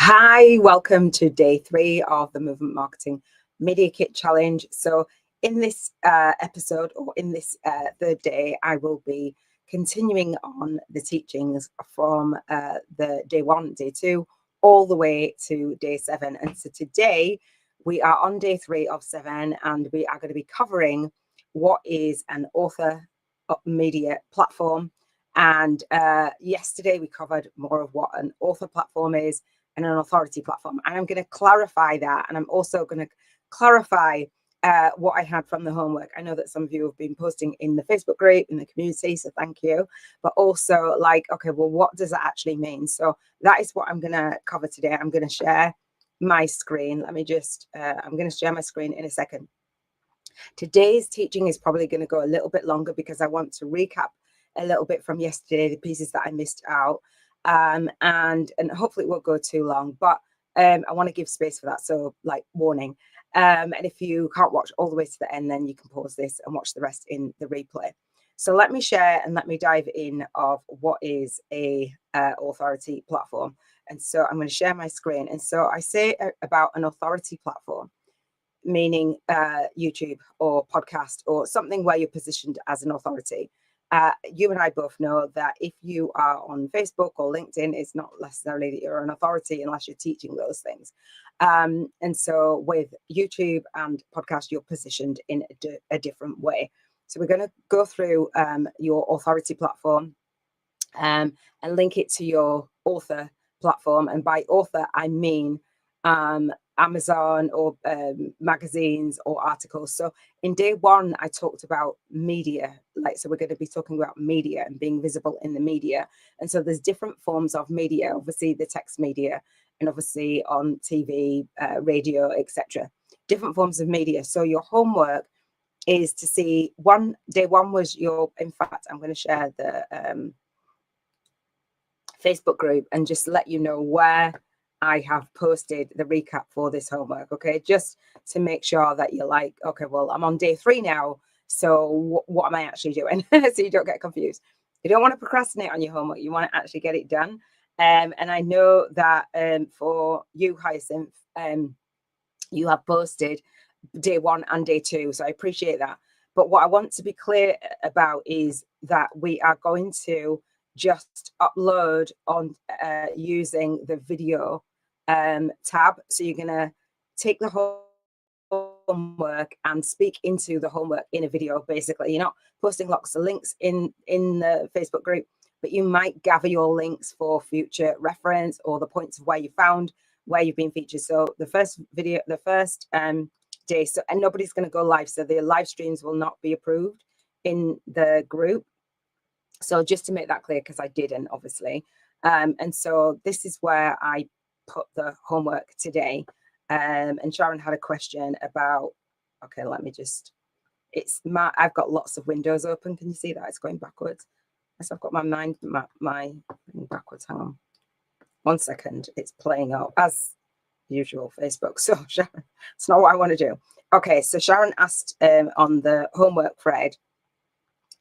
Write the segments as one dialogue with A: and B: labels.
A: Hi, welcome to day 3 of the Movement Marketing Media Kit Challenge. So in this episode, or in this third day, I will be continuing on the teachings from the day 1, day 2, all the way to day 7. And so today we are on day 3 of 7, and we are going to be covering what is an author media platform. And yesterday we covered more of what an author platform is and an authority platform. And I'm going to clarify that. And I'm also going to clarify what I had from the homework. I know that some of you have been posting in the Facebook group, in the community, so thank you. But also like, okay, well, what does that actually mean? So that is what I'm going to cover today. I'm going to share my screen. Let me just, I'm going to share my screen in a second. Today's teaching is probably going to go a little bit longer because I want to recap a little bit from yesterday, the pieces that I missed out. And hopefully it won't go too long, but I want to give space for that. So like warning. And if you can't watch all the way to the end, then you can pause this and watch the rest in the replay. So let me share and let me dive in of what is a authority platform. And so I'm going to share my screen. And so I say about an authority platform, meaning YouTube or podcast or something where you're positioned as an authority. You and I both know that if you are on Facebook or LinkedIn, it's not necessarily that you're an authority unless you're teaching those things. And so with YouTube and podcast, you're positioned in a different way. So we're going to go through your authority platform and link it to your author platform. And by author, I mean Amazon or magazines or articles. So in day 1, I talked about media, so we're going to be talking about media and being visible in the media. And so there's different forms of media, obviously the text media, and obviously on TV, radio, etc. Different forms of media. So your homework is to see day 1 was in fact, I'm going to share the Facebook group and just let you know where I have posted the recap for this homework, okay? Just to make sure that you're like, okay, well, I'm on day 3 now, so what am I actually doing? So you don't get confused. You don't want to procrastinate on your homework. You want to actually get it done. And I know that for you, Hyacinth, you have posted day 1 and day 2, so I appreciate that. But what I want to be clear about is that we are going to just upload on using the video tab. So you're going to take the homework and speak into the homework in a video. Basically, you're not posting lots of links in the Facebook group, but you might gather your links for future reference or the points of where you found where you've been featured. So the first video, the first day, so and nobody's going to go live, so the live streams will not be approved in the group. So just to make that clear, because I didn't, obviously. And so this is where I put the homework today. And Sharon had a question about, okay, let me just, I've got lots of windows open. Can you see that? It's going backwards. So I've got my backwards. Hang on. 1 second. It's playing out as usual, Facebook. So Sharon, it's not what I want to do. Okay, so Sharon asked on the homework thread,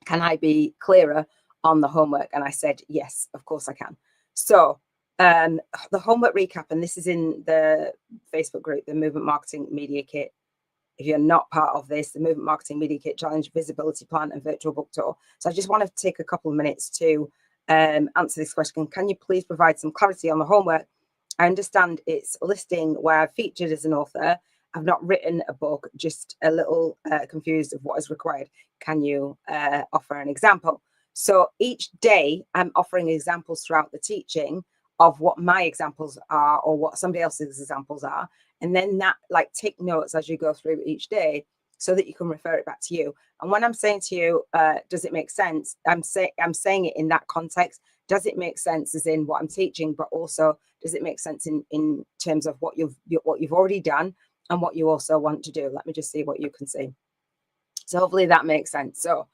A: can I be clearer on the homework? And I said, yes, of course I can. So the homework recap, and this is in the Facebook group, the Movement Marketing Media Kit. If you're not part of this, the Movement Marketing Media Kit Challenge, Visibility Plan and Virtual Book Tour. So I just want to take a couple of minutes to answer this question. Can you please provide some clarity on the homework? I understand it's listing where I've featured as an author. I've not written a book, just a little confused of what is required. Can you offer an example? So each day I'm offering examples throughout the teaching of what my examples are or what somebody else's examples are. And then that, like, take notes as you go through each day so that you can refer it back to you. And when I'm saying to you, does it make sense? I'm saying it in that context. Does it make sense as in what I'm teaching, but also does it make sense in terms of what you've already done and what you also want to do? Let me just see what you can see. So hopefully that makes sense. So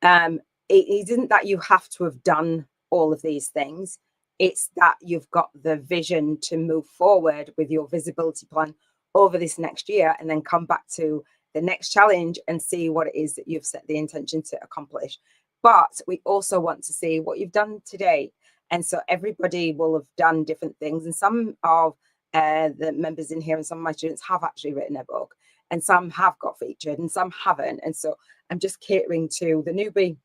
A: it isn't that you have to have done all of these things. It's that you've got the vision to move forward with your visibility plan over this next year and then come back to the next challenge and see what it is that you've set the intention to accomplish. But we also want to see what you've done today. And so everybody will have done different things. And some of the members in here and some of my students have actually written a book, and some have got featured and some haven't. And so I'm just catering to the newbie,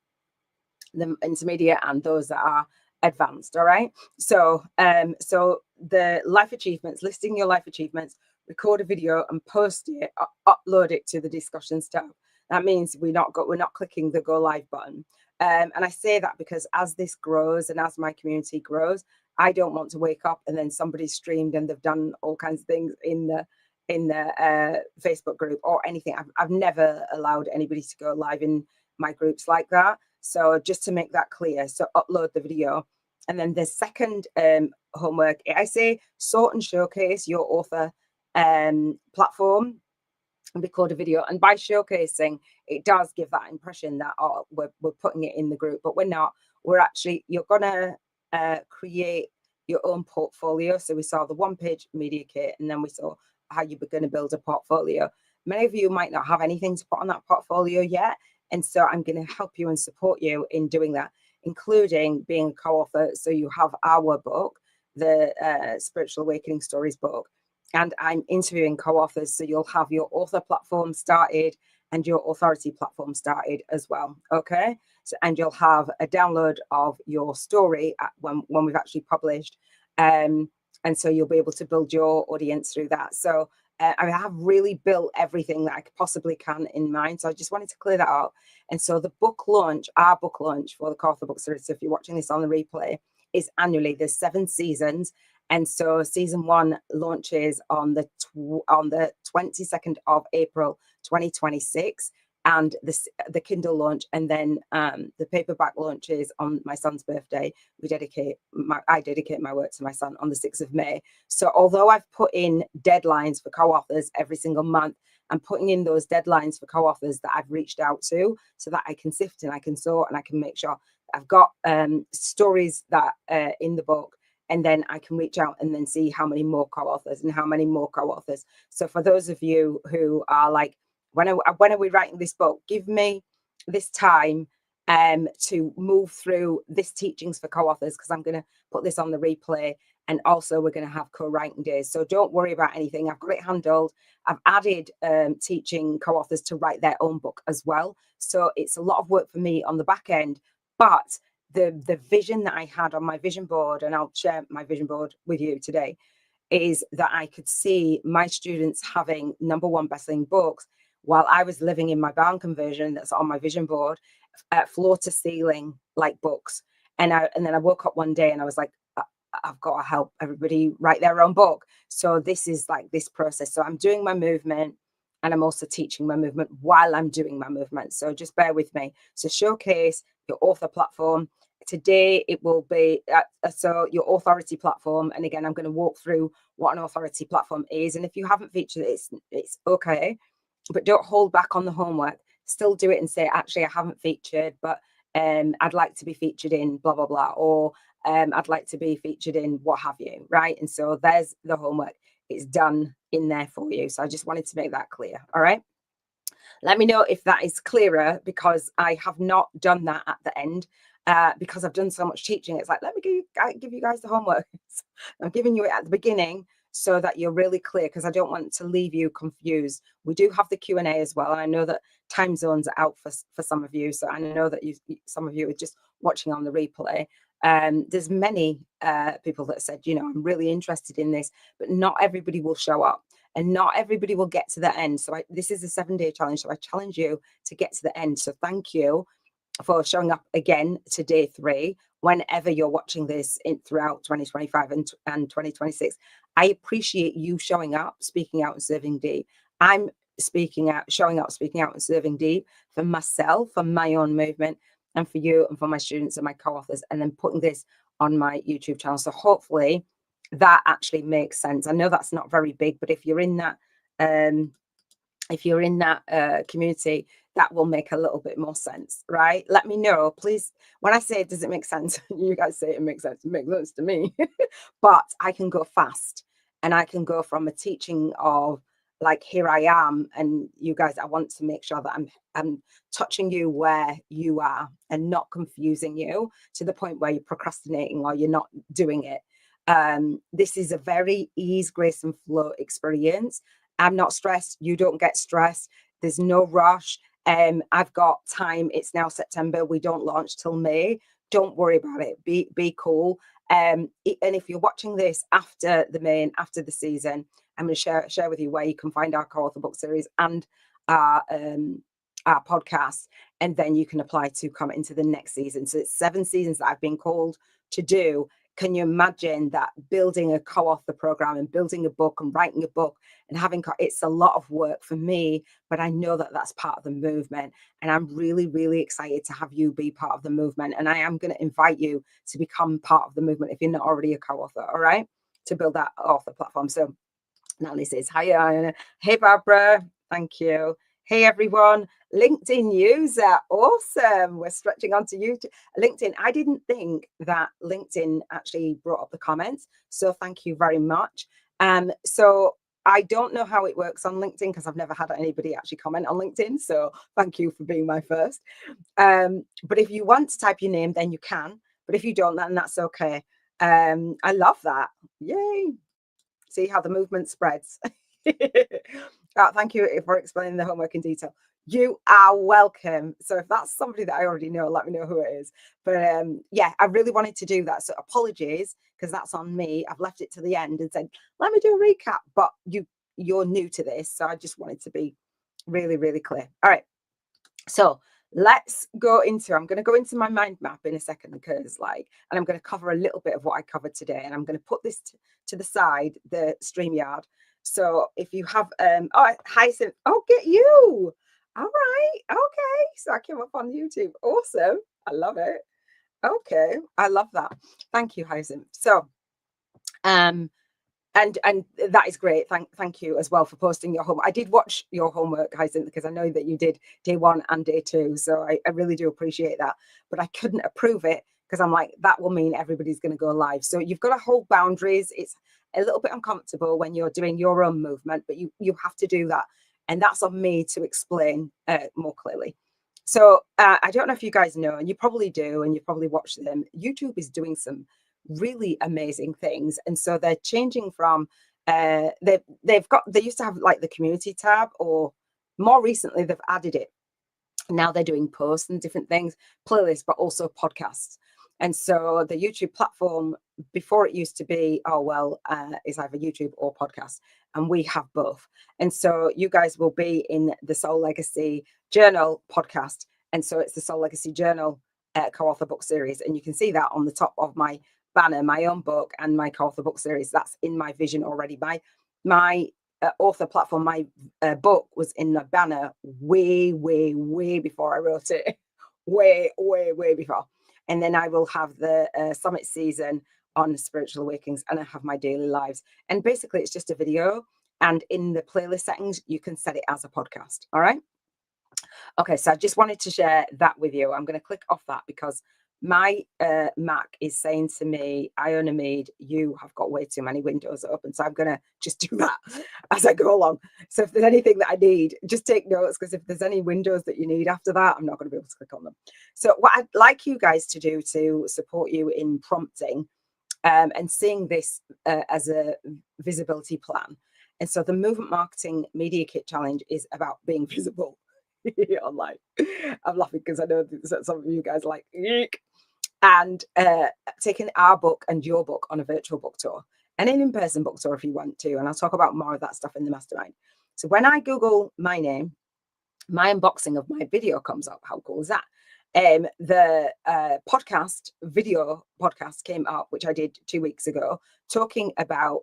A: the intermediate, and those that are advanced. All right. So so the life achievements, listing your life achievements, record a video and post it, upload it to the discussions tab. That means we're not clicking the go live button. And I say that because as this grows and as my community grows, I don't want to wake up and then somebody's streamed and they've done all kinds of things in the Facebook group or anything. I've never allowed anybody to go live in my groups like that. So just to make that clear, so upload the video. And then the second homework, I say sort and showcase your author platform and record a video. And by showcasing, it does give that impression that, oh, we're putting it in the group, but we're not. We're actually, you're gonna create your own portfolio. So we saw the one-page media kit, and then we saw how you were going to build a portfolio. Many of you might not have anything to put on that portfolio yet, and so I'm going to help you and support you in doing that, including being a co-author. So you have our book, the Spiritual Awakening Stories book, and I'm interviewing co-authors. So you'll have your author platform started and your authority platform started as well. Okay. So, and you'll have a download of your story when we've actually published. And so you'll be able to build your audience through that. So I have really built everything that I possibly can in mind. So I just wanted to clear that up. And so the book launch, our book launch for the co-author book series, so if you're watching this on the replay, is annually. There's 7 seasons. And so season 1 launches on the 22nd of April, 2026. And the Kindle launch, and then the paperback launches on my son's birthday. I dedicate my work to my son on the 6th of May. So although I've put in deadlines for co-authors every single month, I'm putting in those deadlines for co-authors that I've reached out to, so that I can sift and I can sort and I can make sure I've got stories that in the book, and then I can reach out and then see how many more co-authors and how many more co-authors. So for those of you who are like, when are we writing this book? Give me this time to move through this teachings for co-authors, because I'm going to put this on the replay, and also we're going to have co-writing days. So don't worry about anything. I've got it handled. I've added teaching co-authors to write their own book as well. So it's a lot of work for me on the back end, but the vision that I had on my vision board, and I'll share my vision board with you today, is that I could see my students having #1 bestselling books while I was living in my barn conversion that's on my vision board, floor to ceiling like books. And then I woke up one day and I was like, I've got to help everybody write their own book. So this is like this process. So I'm doing my movement, and I'm also teaching my movement while I'm doing my movement. So just bear with me. So showcase your author platform. Today it will be so your authority platform. And again, I'm going to walk through what an authority platform is. And if you haven't featured it, it's okay. But don't hold back on the homework. Still do it and say, actually, I haven't featured, but I'd like to be featured in blah, blah, blah. Or I'd like to be featured in what have you, right? And so there's the homework. It's done in there for you. So I just wanted to make that clear. All right. Let me know if that is clearer, because I have not done that at the end. Because I've done so much teaching, it's like, let me give you guys the homework. I'm giving you it at the beginning so that you're really clear, because I don't want to leave you confused. We do have the Q&A as well. I know that time zones are out for some of you, so I know that some of you are just watching on the replay. There's many people that said, I'm really interested in this, but not everybody will show up. And not everybody will get to the end. So this is a 7-day challenge. So I challenge you to get to the end. So thank you for showing up again to day 3, whenever you're watching this throughout 2025 and 2026. I appreciate you showing up, speaking out, and serving deep. I'm showing up, speaking out, and serving deep for myself, for my own movement, and for you, and for my students and my co-authors, and then putting this on my YouTube channel. So hopefully that actually makes sense. I know that's not very big, but if you're in that community, that will make a little bit more sense, right? Let me know, please. When I say, does it make sense? You guys say it makes sense. It makes sense to me. But I can go fast, and I can go from a teaching of like, here I am, and you guys, I want to make sure that I'm touching you where you are and not confusing you to the point where you're procrastinating or you're not doing it. This is a very ease, grace, and flow experience. I'm not stressed. You don't get stressed. There's no rush. I've got time. It's now September. We don't launch till May. Don't worry about it. Be cool. And if you're watching this after the main, after the season, I'm going to share with you where you can find our co-author book series and our podcast, and then you can apply to come into the next season. So it's 7 seasons that I've been called to do. Can you imagine that, building a co-author program and building a book and writing a book and having it's a lot of work for me, but I know that that's part of the movement, and I'm really, really excited to have you be part of the movement. And I am going to invite you to become part of the movement if you're not already a co-author, all right, to build that author platform. So Natalie says, hi, Iona. Hey, Barbara. Thank you. Hey, everyone. LinkedIn user. Awesome. We're stretching onto YouTube. LinkedIn. I didn't think that LinkedIn actually brought up the comments. So thank you very much. So I don't know how it works on LinkedIn because I've never had anybody actually comment on LinkedIn. So thank you for being my first. But if you want to type your name, then you can. But if you don't, then that's okay. I love that. Yay. See how the movement spreads. Thank you for explaining the homework in detail. You are welcome. So if that's somebody that I already know, let me know who it is. But yeah, I really wanted to do that. So apologies, because that's on me. I've left it to the end and said, let me do a recap. But you're new to this. So I just wanted to be really, really clear. All right. So let's go into, I'm going to go into my mind map in a second, because and I'm going to cover a little bit of what I covered today, and I'm going to put this to the side, the StreamYard. So if you have, oh, Hyacinth, oh, get you. All right. Okay. So I came up on YouTube. Awesome. I love it. Okay. I love that. Thank you, Hyacinth. So, and that is great. Thank you as well for posting your homework. I did watch your homework, Hyacinth, because I know that you did day 1 and day 2. So I really do appreciate that. But I couldn't approve it because I'm like, that will mean everybody's going to go live. So you've got to hold boundaries. It's a little bit uncomfortable when you're doing your own movement, but you have to do that. And that's on me to explain more clearly. So I don't know if you guys know, and you probably do, and you probably watch them. YouTube is doing some really amazing things, and so they're changing from they used to have like the community tab, or more recently they've added it. Now they're doing posts and different things, playlists, but also podcasts. And so the YouTube platform, before it used to be, it's either YouTube or podcast, and we have both. And so you guys will be in the Soul Legacy Journal podcast, and so it's the Soul Legacy Journal co-author book series, and you can see that on the top of my banner, my own book and my co-author book series. That's in my vision already. My author platform, my book was in the banner way before I wrote it. way before. And then I will have the summit season on spiritual awakenings, and I have my daily lives. And basically it's just a video, and in the playlist settings you can set it as a podcast. All right. Okay, so I just wanted to share that with you. I'm going to click off that because my Mac is saying to me, Iona Mead, you have got way too many windows open. So I'm going to just do that as I go along. So if there's anything that I need, just take notes, because if there's any windows that you need after that, I'm not going to be able to click on them. So what I'd like you guys to do to support you in prompting and seeing this as a visibility plan. And so the Movement Marketing Media Kit Challenge is about being visible online. I'm laughing because I know that some of you guys are like, eek. And taking our book and your book on a virtual book tour and an in-person book tour if you want to. And I'll talk about more of that stuff in the mastermind. So when I Google my name, my unboxing of my video comes up. How cool is that? The video podcast came up, which I did 2 weeks ago, talking about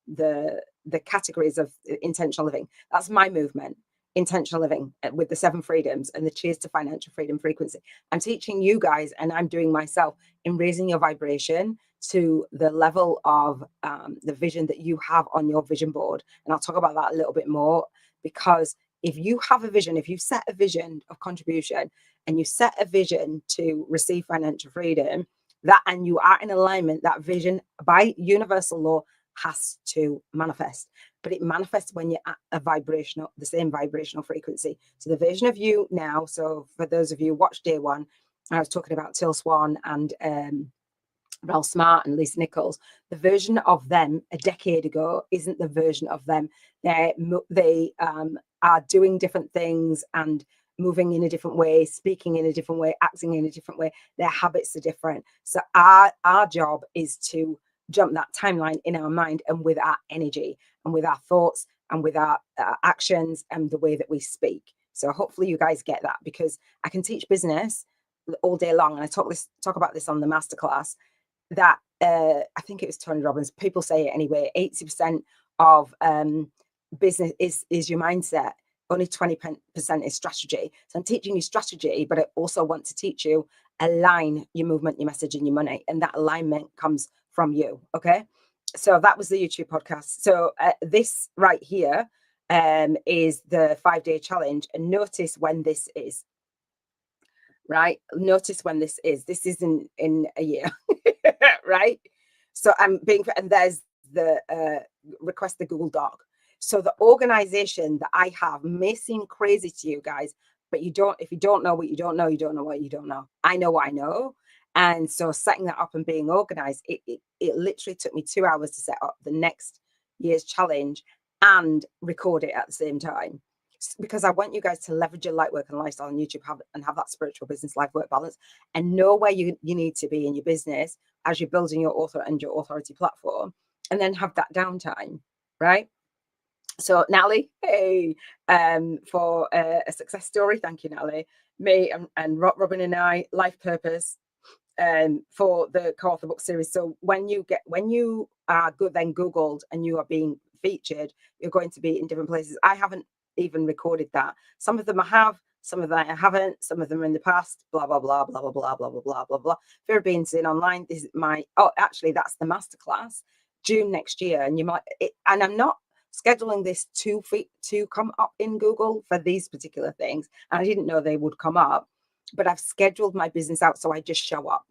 A: the categories of intentional living. That's my movement. Intentional living with the 7 freedoms and the cheers to financial freedom frequency. I'm teaching you guys, and I'm doing myself, in raising your vibration to the level of the vision that you have on your vision board. And I'll talk about that a little bit more, because if you have a vision, if you set a vision of contribution and you set a vision to receive financial freedom, that, and you are in alignment, that vision by universal law has to manifest. But it manifests when you're at the same vibrational frequency. So the version of you now, so for those of you who watched day one, I was talking about Till Swan and Ralph Smart and Lisa Nichols. The version of them a decade ago isn't the version of them. They are doing different things and moving in a different way, speaking in a different way, acting in a different way. Their habits are different. So our job is to jump that timeline in our mind and with our energy and with our thoughts and with our actions and the way that we speak. So hopefully you guys get that, because I can teach business all day long, and I talk about this on the masterclass, that I think it was Tony Robbins, people say it anyway, 80% of business is your mindset, only 20% is strategy. So I'm teaching you strategy, but I also want to teach you align your movement, your message, and your money, and that alignment comes from you. Okay, so that was the YouTube podcast. So this right here is the 5-day challenge, and notice when this is. Right, notice when this is. This is in a year. Right, so I'm being, and there's the request the Google Doc. So the organization that I have may seem crazy to you guys, but if you don't know what you don't know, you don't know what you don't know. I know what I know. And so setting that up and being organized, it literally took me 2 hours to set up the next year's challenge and record it at the same time, because I want you guys to leverage your light work and lifestyle on YouTube and have that spiritual business life work balance, and know where you need to be in your business as you're building your author and your authority platform, and then have that downtime, right? So Natalie, hey, for a success story. Thank you, Natalie. Me and Robin and I, life purpose for the co-author book series. So when you are good, then Googled and you are being featured, you're going to be in different places. I haven't even recorded that. Some of them I have, some of them I haven't, some of them are in the past, blah, blah, blah, blah, blah, blah, blah, blah, blah, blah, blah. Fear of being seen online. This is actually, that's the masterclass, June next year. And and I'm not scheduling this to come up in Google for these particular things. And I didn't know they would come up, but I've scheduled my business out. So I just show up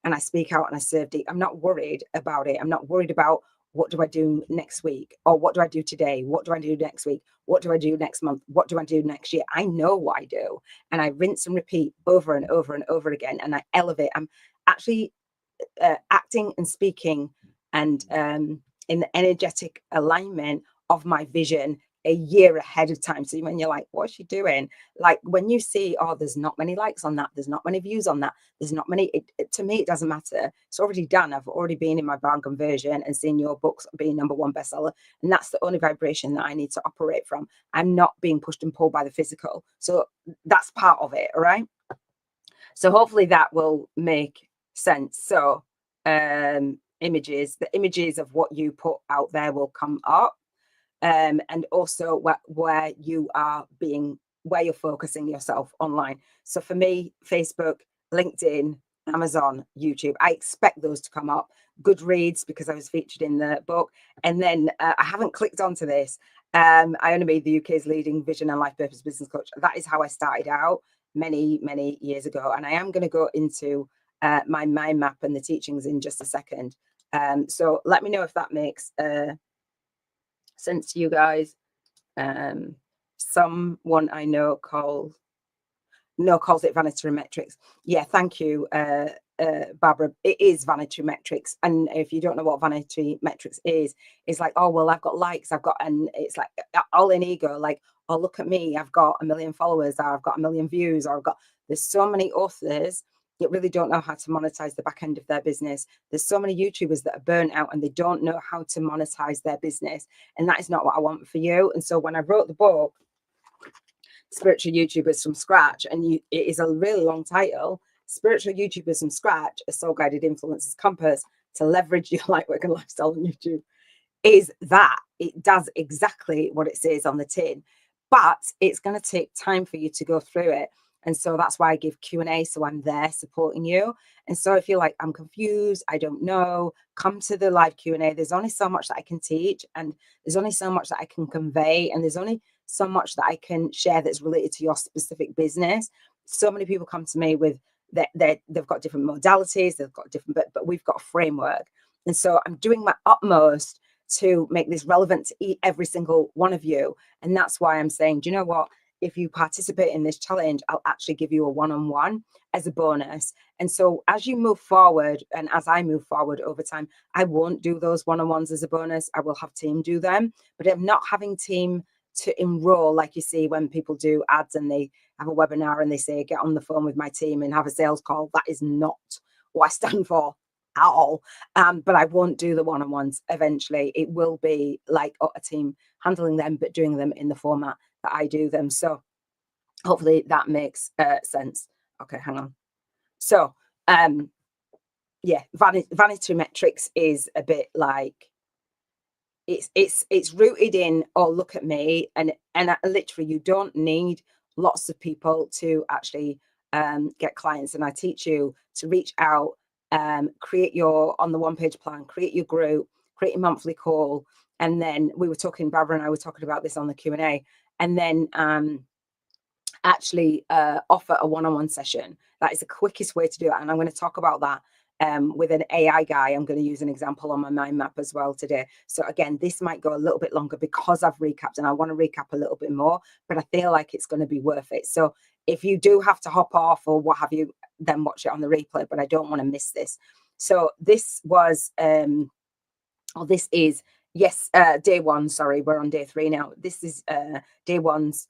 A: and I speak out and I serve deep. I'm not worried about it. I'm not worried about what do I do next week, or what do I do today? What do I do next week? What do I do next month? What do I do next year? I know what I do, and I rinse and repeat over and over and over again, and I elevate. I'm actually acting and speaking and in the energetic alignment of my vision a year ahead of time. So when you're like, what's she doing? Like when you see, oh, there's not many likes on that, there's not many views on that, there's not many, to me, it doesn't matter. It's already done. I've already been in my brand conversion and seen your books being #1 bestseller. And that's the only vibration that I need to operate from. I'm not being pushed and pulled by the physical. So that's part of it. All right. So hopefully that will make sense. So the images of what you put out there will come up. And also where you're focusing yourself online. So for me, Facebook, LinkedIn, Amazon, YouTube, I expect those to come up. Goodreads, because I was featured in the book. And then I haven't clicked onto this. Iona made the UK's leading vision and life purpose business coach. That is how I started out many, many years ago. And I am going to go into my mind map and the teachings in just a second. So let me know if that makes sense to you guys. Someone I know calls it vanity metrics. Yeah, thank you, Barbara. It is vanity metrics, and if you don't know what vanity metrics is, it's like, oh well, I've got likes, and it's like all in ego, like, oh look at me, I've got 1 million followers, or I've got 1 million views, or there's so many authors that really don't know how to monetize the back end of their business. There's so many YouTubers that are burnt out and they don't know how to monetize their business. And that is not what I want for you. And so when I wrote the book, Spiritual YouTubers from Scratch, and it is a really long title, Spiritual YouTubers from Scratch, a soul guided influencer's compass to leverage your light work and lifestyle on YouTube, is that it does exactly what it says on the tin, but it's going to take time for you to go through it. And so that's why I give Q&A. So I'm there supporting you. And so if you're like, I'm confused, I don't know, come to the live Q&A. There's only so much that I can teach, and there's only so much that I can convey, and there's only so much that I can share that's related to your specific business. So many people come to me with they've got different modalities, they've got different, but we've got a framework. And so I'm doing my utmost to make this relevant to every single one of you. And that's why I'm saying, do you know what? If you participate in this challenge, I'll actually give you a one-on-one as a bonus. And so as you move forward, and as I move forward over time, I won't do those one-on-ones as a bonus. I will have team do them, but I'm not having team to enroll, like you see when people do ads and they have a webinar and they say, get on the phone with my team and have a sales call. That is not what I stand for at all. But I won't do the one-on-ones eventually. It will be like a team handling them, but doing them in the format that I do them. So hopefully that makes sense. Okay, hang on. So yeah, vanity metrics is a bit like, it's rooted in, oh, look at me, and literally you don't need lots of people to actually get clients. And I teach you to reach out, create your on the one-page plan, create your group, create a monthly call, and then we were talking, Barbara and I were talking about this on the Q&A, and then actually offer a one-on-one session. That is the quickest way to do it, and I'm going to talk about that with an AI guy. I'm going to use an example on my mind map as well today. So again, this might go a little bit longer because I've recapped, and I want to recap a little bit more, but I feel like it's going to be worth it. So if you do have to hop off or what have you, then watch it on the replay, but I don't want to miss this. So this was, this is, yes, day one, sorry, we're on day 3 now. This is day 1's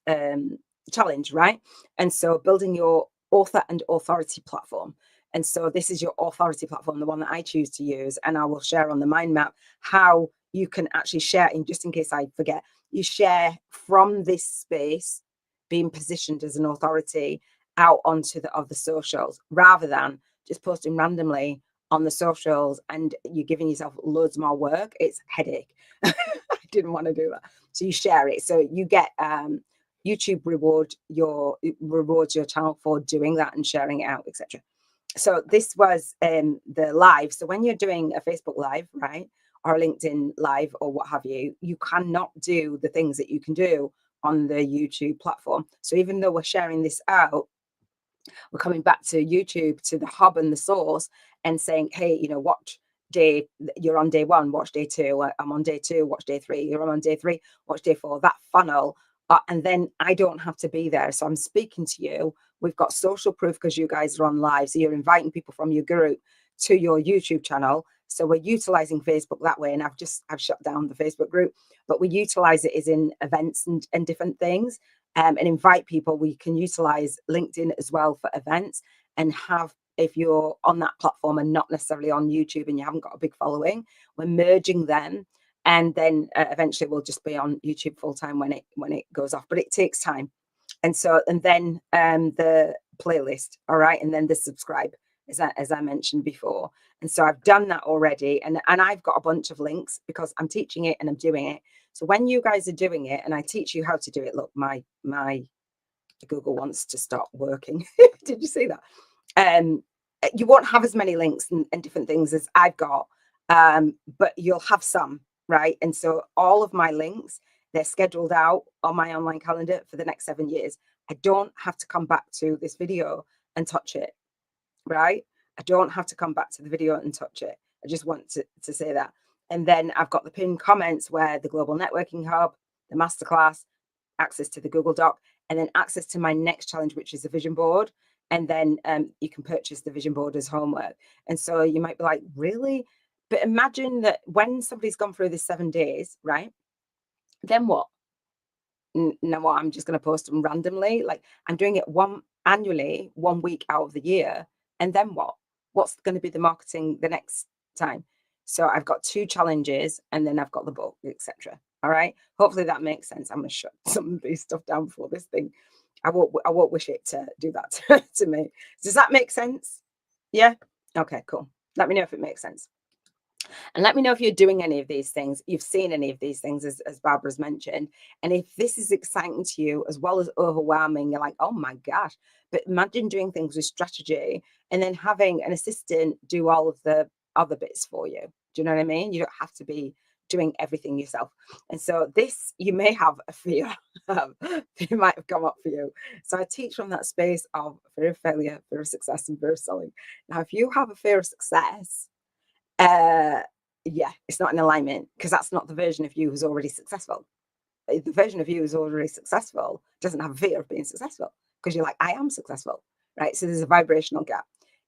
A: challenge, right? And so building your author and authority platform. And so this is your authority platform, the one that I choose to use. And I will share on the mind map how you can actually share, in just in case I forget, you share from this space, being positioned as an authority, out onto the other socials, rather than just posting randomly on the socials and you're giving yourself loads more work. It's headache. I didn't want to do that. So you share it. So you get YouTube rewards your channel for doing that and sharing it out, etc. So this was the live. So when you're doing a Facebook live, right, or a LinkedIn live or what have you, you cannot do the things that you can do on the YouTube platform. So even though we're sharing this out, we're coming back to YouTube, to the hub and the source, and saying, hey, you know, watch day, you're on day 1, watch day 2, I'm on day 2, watch day 3, you're on day 3, watch day 4, that funnel. And then I don't have to be there. So I'm speaking to you. We've got social proof because you guys are on live. So you're inviting people from your group to your YouTube channel. So we're utilizing Facebook that way. And I've shut down the Facebook group, but we utilize it as in events and different things. And invite people. We can utilize LinkedIn as well for events, and have, if you're on that platform and not necessarily on YouTube and you haven't got a big following, we're merging them. And then eventually we'll just be on YouTube full time when it goes off, but it takes time. And so, and then the playlist, all right, and then the subscribe, as I mentioned before. And so I've done that already, and I've got a bunch of links because I'm teaching it and I'm doing it. So when you guys are doing it and I teach you how to do it, look, my Google wants to start working. Did you see that? You won't have as many links and different things as I've got, but you'll have some, right? And so all of my links, they're scheduled out on my online calendar for the next 7 years. I don't have to come back to this video and touch it, right? I don't have to come back to the video and touch it. I just want to say that. And then I've got the pinned comments where the Global Networking Hub, the masterclass, access to the Google Doc, and then access to my next challenge, which is the vision board. And then you can purchase the vision board as homework. And so you might be like, really? But imagine that when somebody's gone through this 7 days, right? Then what? Now what? I'm just going to post them randomly. Like, I'm doing it annually, 1 week out of the year. And then what? What's going to be the marketing the next time? So I've got 2 challenges, and then I've got the book, etc. All right. Hopefully that makes sense. I'm going to shut some of these stuff down for this thing. I won't wish it to do that to me. Does that make sense? Yeah. Okay. Cool. Let me know if it makes sense. And let me know if you're doing any of these things, you've seen any of these things, as Barbara's mentioned. And if this is exciting to you as well as overwhelming, you're like, oh my gosh. But imagine doing things with strategy and then having an assistant do all of the other bits for you. Do you know what I mean? You don't have to be doing everything yourself. And so this, you may have a fear it might have come up for you. So I teach from that space of fear of failure, fear of success, and fear of selling. Now, if you have a fear of success, yeah, it's not in alignment, because that's not the version of you who's already successful. The version of you who's already successful doesn't have a fear of being successful, because you're like, I am successful, right? So there's a vibrational gap.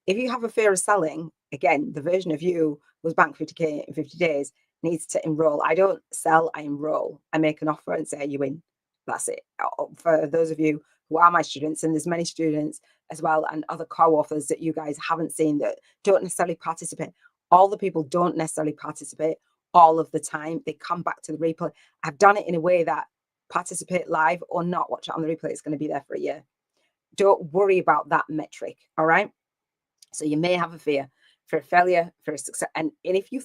A: If you have a fear of selling, again, the version of you who's banked 50K in 50 days needs to enroll. I don't sell, I enroll. I make an offer and say, are you in? That's it. For those of you who are my students, and there's many students as well, and other co-authors that you guys haven't seen that don't necessarily participate. All the people don't necessarily participate all of the time. They come back to the replay. I've done it in a way that participate live or not, watch it on the replay. It's going to be there for a year. Don't worry about that metric. All right. So you may have a fear for a failure, for a success. And if you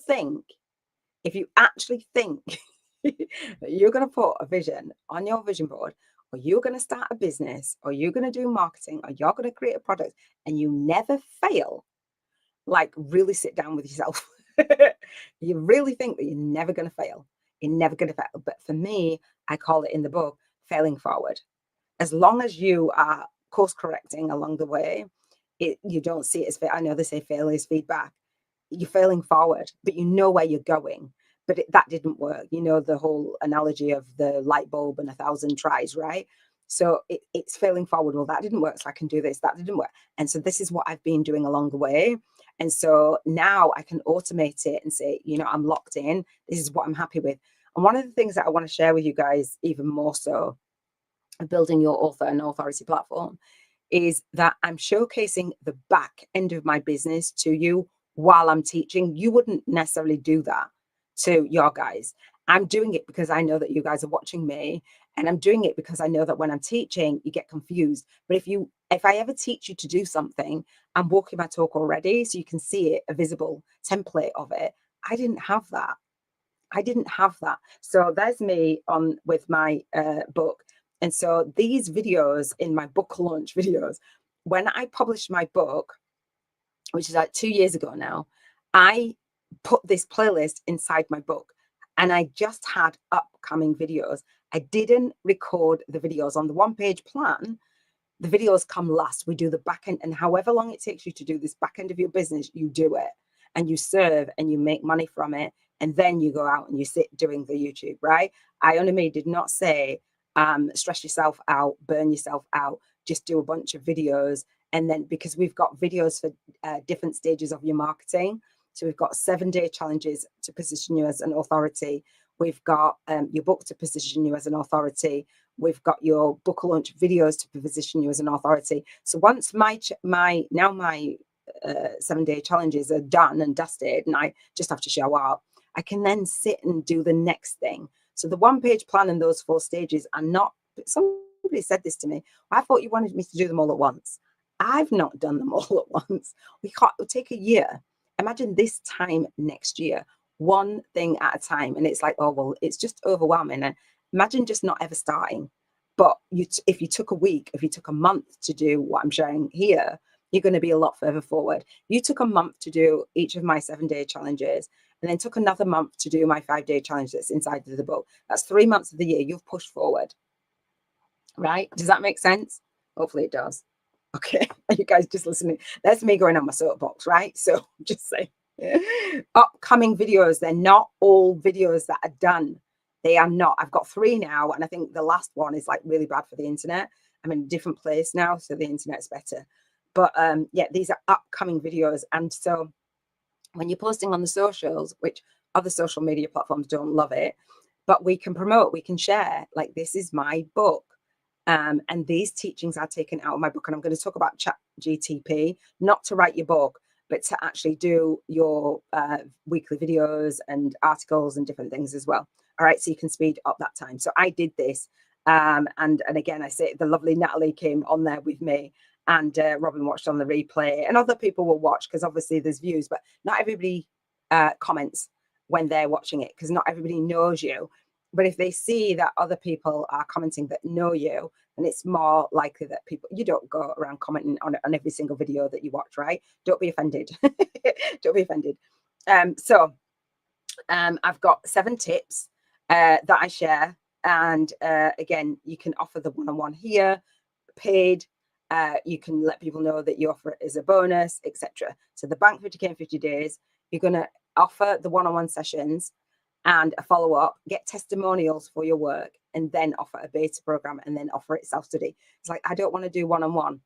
A: actually think that you're going to put a vision on your vision board, or you're going to start a business, or you're going to do marketing, or you're going to create a product, and you never fail, like, really sit down with yourself. You really think that you're never going to fail. You're never going to fail. But for me, I call it in the book, failing forward. As long as you are course correcting along the way, you don't see it as I know they say failure is feedback. You're failing forward, but you know where you're going. But that didn't work. You know, the whole analogy of the light bulb and 1,000 tries, right? So it's failing forward. Well, that didn't work, so I can do this. That didn't work. And so this is what I've been doing along the way. And so now I can automate it and say, you know, I'm locked in. This is what I'm happy with. And one of the things that I want to share with you guys, even more so, building your author and authority platform, is that I'm showcasing the back end of my business to you while I'm teaching. You wouldn't necessarily do that to your guys. I'm doing it because I know that you guys are watching me, and I'm doing it because I know that when I'm teaching, you get confused. But if I ever teach you to do something, I'm walking my talk already, so you can see it, a visible template of it. I didn't have that. So there's me on with my book. And so these videos in my book launch videos, when I published my book, which is like 2 years ago now, I put this playlist inside my book, and I just had upcoming videos. I didn't record the videos on the one-page plan. The videos come last. We do the back end, and however long it takes you to do this back end of your business, you do it, and you serve, and you make money from it, and then you go out and you sit doing the YouTube, right? Iona did not say stress yourself out, burn yourself out, just do a bunch of videos. And then, because we've got videos for different stages of your marketing. So we've got 7-day challenges to position you as an authority. We've got your book to position you as an authority. We've got your book launch videos to position you as an authority. So once my 7-day challenges are done and dusted, and I just have to show up, I can then sit and do the next thing. So the one-page plan and those 4 stages are not, somebody said this to me, I thought you wanted me to do them all at once. I've not done them all at once. It'll take a year. Imagine this time next year, one thing at a time. And it's like, oh, well, it's just overwhelming. And imagine just not ever starting. But if you took a week, if you took a month to do what I'm sharing here, you're going to be a lot further forward. You took a month to do each of my 7-day challenges, and then took another month to do my 5-day challenge that's inside of the book. That's 3 months of the year you've pushed forward. Right? Does that make sense? Hopefully it does. Okay, are you guys just listening? That's me going on my soapbox, right? So just say, upcoming videos, they're not all videos that are done. They are not. I've got 3 now, and I think the last one is like really bad for the internet. I'm in a different place now, so the internet's better. But yeah, these are upcoming videos. And so when you're posting on the socials, which other social media platforms don't love it, but we can promote, we can share, like, this is my book. And these teachings are taken out of my book. And I'm going to talk about ChatGTP, not to write your book, but to actually do your weekly videos and articles and different things as well. All right, so you can speed up that time. So I did this. And again, I say the lovely Natalie came on there with me, and Robin watched on the replay, and other people will watch because obviously there's views, but not everybody comments when they're watching it, because not everybody knows you. But if they see that other people are commenting that know you, then it's more likely that you don't go around commenting on every single video that you watch, right? Don't be offended. Don't be offended. So I've got 7 tips that I share. And again, you can offer the one-on-one here, paid. You can let people know that you offer it as a bonus, etc. So the bank 50K in 50 days, you're going to offer the one-on-one sessions and a follow-up, get testimonials for your work, and then offer a beta program and then offer it self-study. It's like, I don't want to do one-on-one.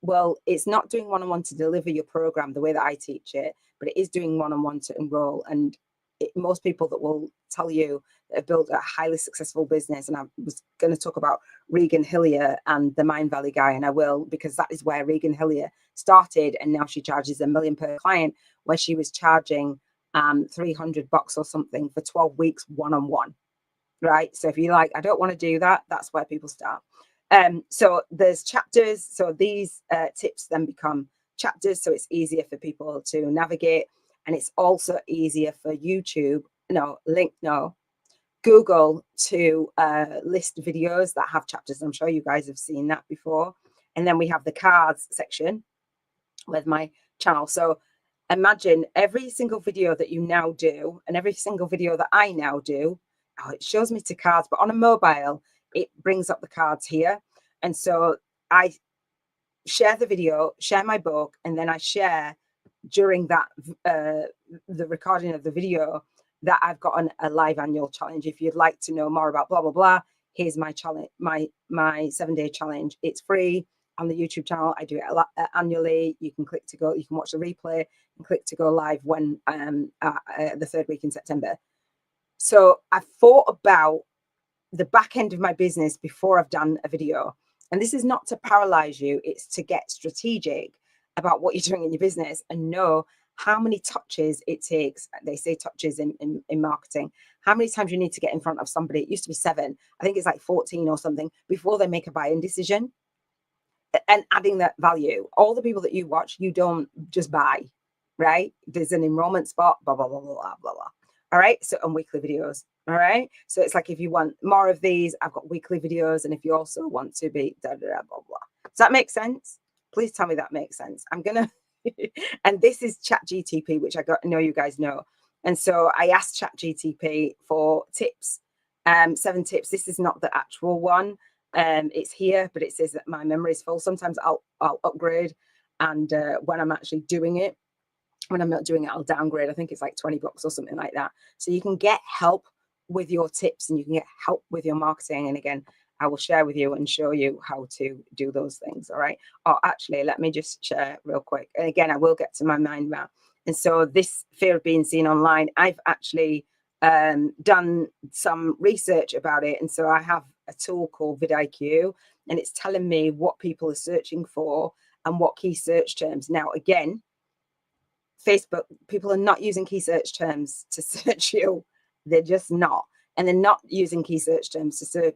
A: Well, it's not doing one-on-one to deliver your program the way that I teach it, but it is doing one-on-one to enroll. And most people that will tell you that have built a highly successful business, and I was going to talk about Regan Hillier and the Mind Valley guy, and I will, because that is where Regan Hillier started, and now she charges $1 million per client, where she was charging $300 or something for 12 weeks one-on-one, right? So if you're like, I don't want to do that, that's where people start. So there's chapters. So these tips then become chapters, so it's easier for people to navigate, and it's also easier for Google to list videos that have chapters. I'm sure you guys have seen that before. And then we have the cards section with my channel. So imagine every single video that you now do, and every single video that I now do, it shows me to cards, but on a mobile, it brings up the cards here. And so I share the video, share my book, and then I share during that the recording of the video that I've got a live annual challenge. If you'd like to know more about blah blah blah, here's my challenge, my 7-day challenge. It's free on the YouTube channel. I do it annually. You can click to go, you can watch the replay and click to go live when the third week in September. So I thought about the back end of my business before I've done a video. And this is not to paralyze you, it's to get strategic about what you're doing in your business and know how many touches it takes. They say touches in marketing. How many times you need to get in front of somebody? It used to be 7. I think it's like 14 or something before they make a buying decision. And adding that value. All the people that you watch, you don't just buy, right? There's an enrollment spot, blah, blah, blah, blah, blah, blah, blah. All right. So on weekly videos. All right. So it's like, if you want more of these, I've got weekly videos. And if you also want to be da, da, da, blah, blah. Does that make sense? Please tell me that makes sense. I'm going to, and this is ChatGTP, which I know you guys know. And so I asked ChatGTP for tips, 7 tips. This is not the actual one. It's here, but it says that my memory is full. Sometimes I'll upgrade. And when I'm actually doing it, when I'm not doing it, I'll downgrade. I think it's like $20 or something like that. So you can get help with your tips and you can get help with your marketing. And again, I will share with you and show you how to do those things. All right. Oh, actually, let me just share real quick. And again, I will get to my mind map. And so this fear of being seen online, I've actually done some research about it. And so I have a tool called vidIQ, and it's telling me what people are searching for and what key search terms. Now, again, Facebook, people are not using key search terms to search you. They're just not. And they're not using key search terms to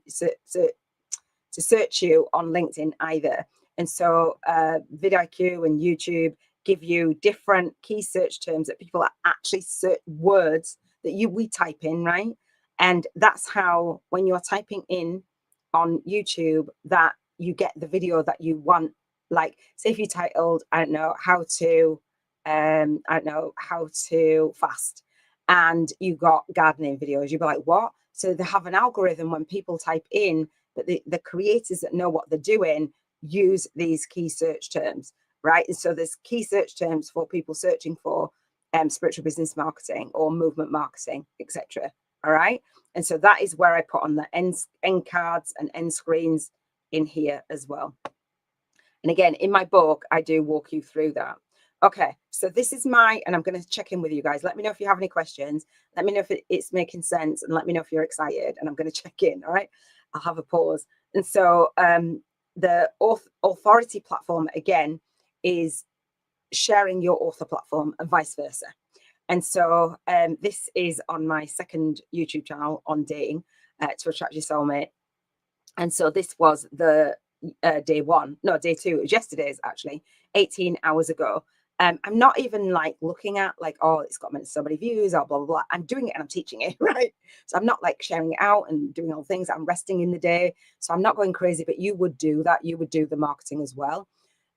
A: search you on LinkedIn either. And so vidIQ and YouTube give you different key search terms that people are actually search words that we type in, right? And that's how, when you're typing in on YouTube, that you get the video that you want. Like, say if you titled, I don't know, how to fast, and you got gardening videos, you'd be like, what? So they have an algorithm when people type in, but the creators that know what they're doing use these key search terms, right? And so there's key search terms for people searching for spiritual business marketing or movement marketing, etc. All right. And so that is where I put on the end cards and end screens in here as well. And again, in my book, I do walk you through that. Okay, so this is and I'm going to check in with you guys. Let me know if you have any questions. Let me know if it's making sense, and let me know if you're excited. And I'm going to check in. All right, I'll have a pause. And so the authority platform, again, is sharing your author platform and vice versa. And so this is on my second YouTube channel on dating to attract your soulmate. And so this was the day 2. It was yesterday's, actually, 18 hours ago. I'm not even like looking at like, oh, it's got so many views or blah, blah, blah. I'm doing it and I'm teaching it, right? So I'm not like sharing it out and doing all things. I'm resting in the day. So I'm not going crazy, but you would do that. You would do the marketing as well.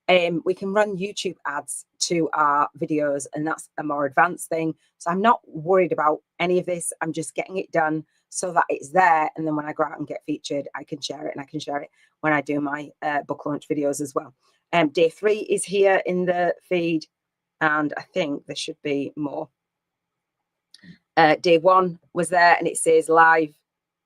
A: We can run YouTube ads to our videos, and that's a more advanced thing. So I'm not worried about any of this. I'm just getting it done so that it's there. And then when I go out and get featured, I can share it, and I can share it when I do my book launch videos as well. Day 3 is here in the feed, and I think there should be more. day one was there and it says live,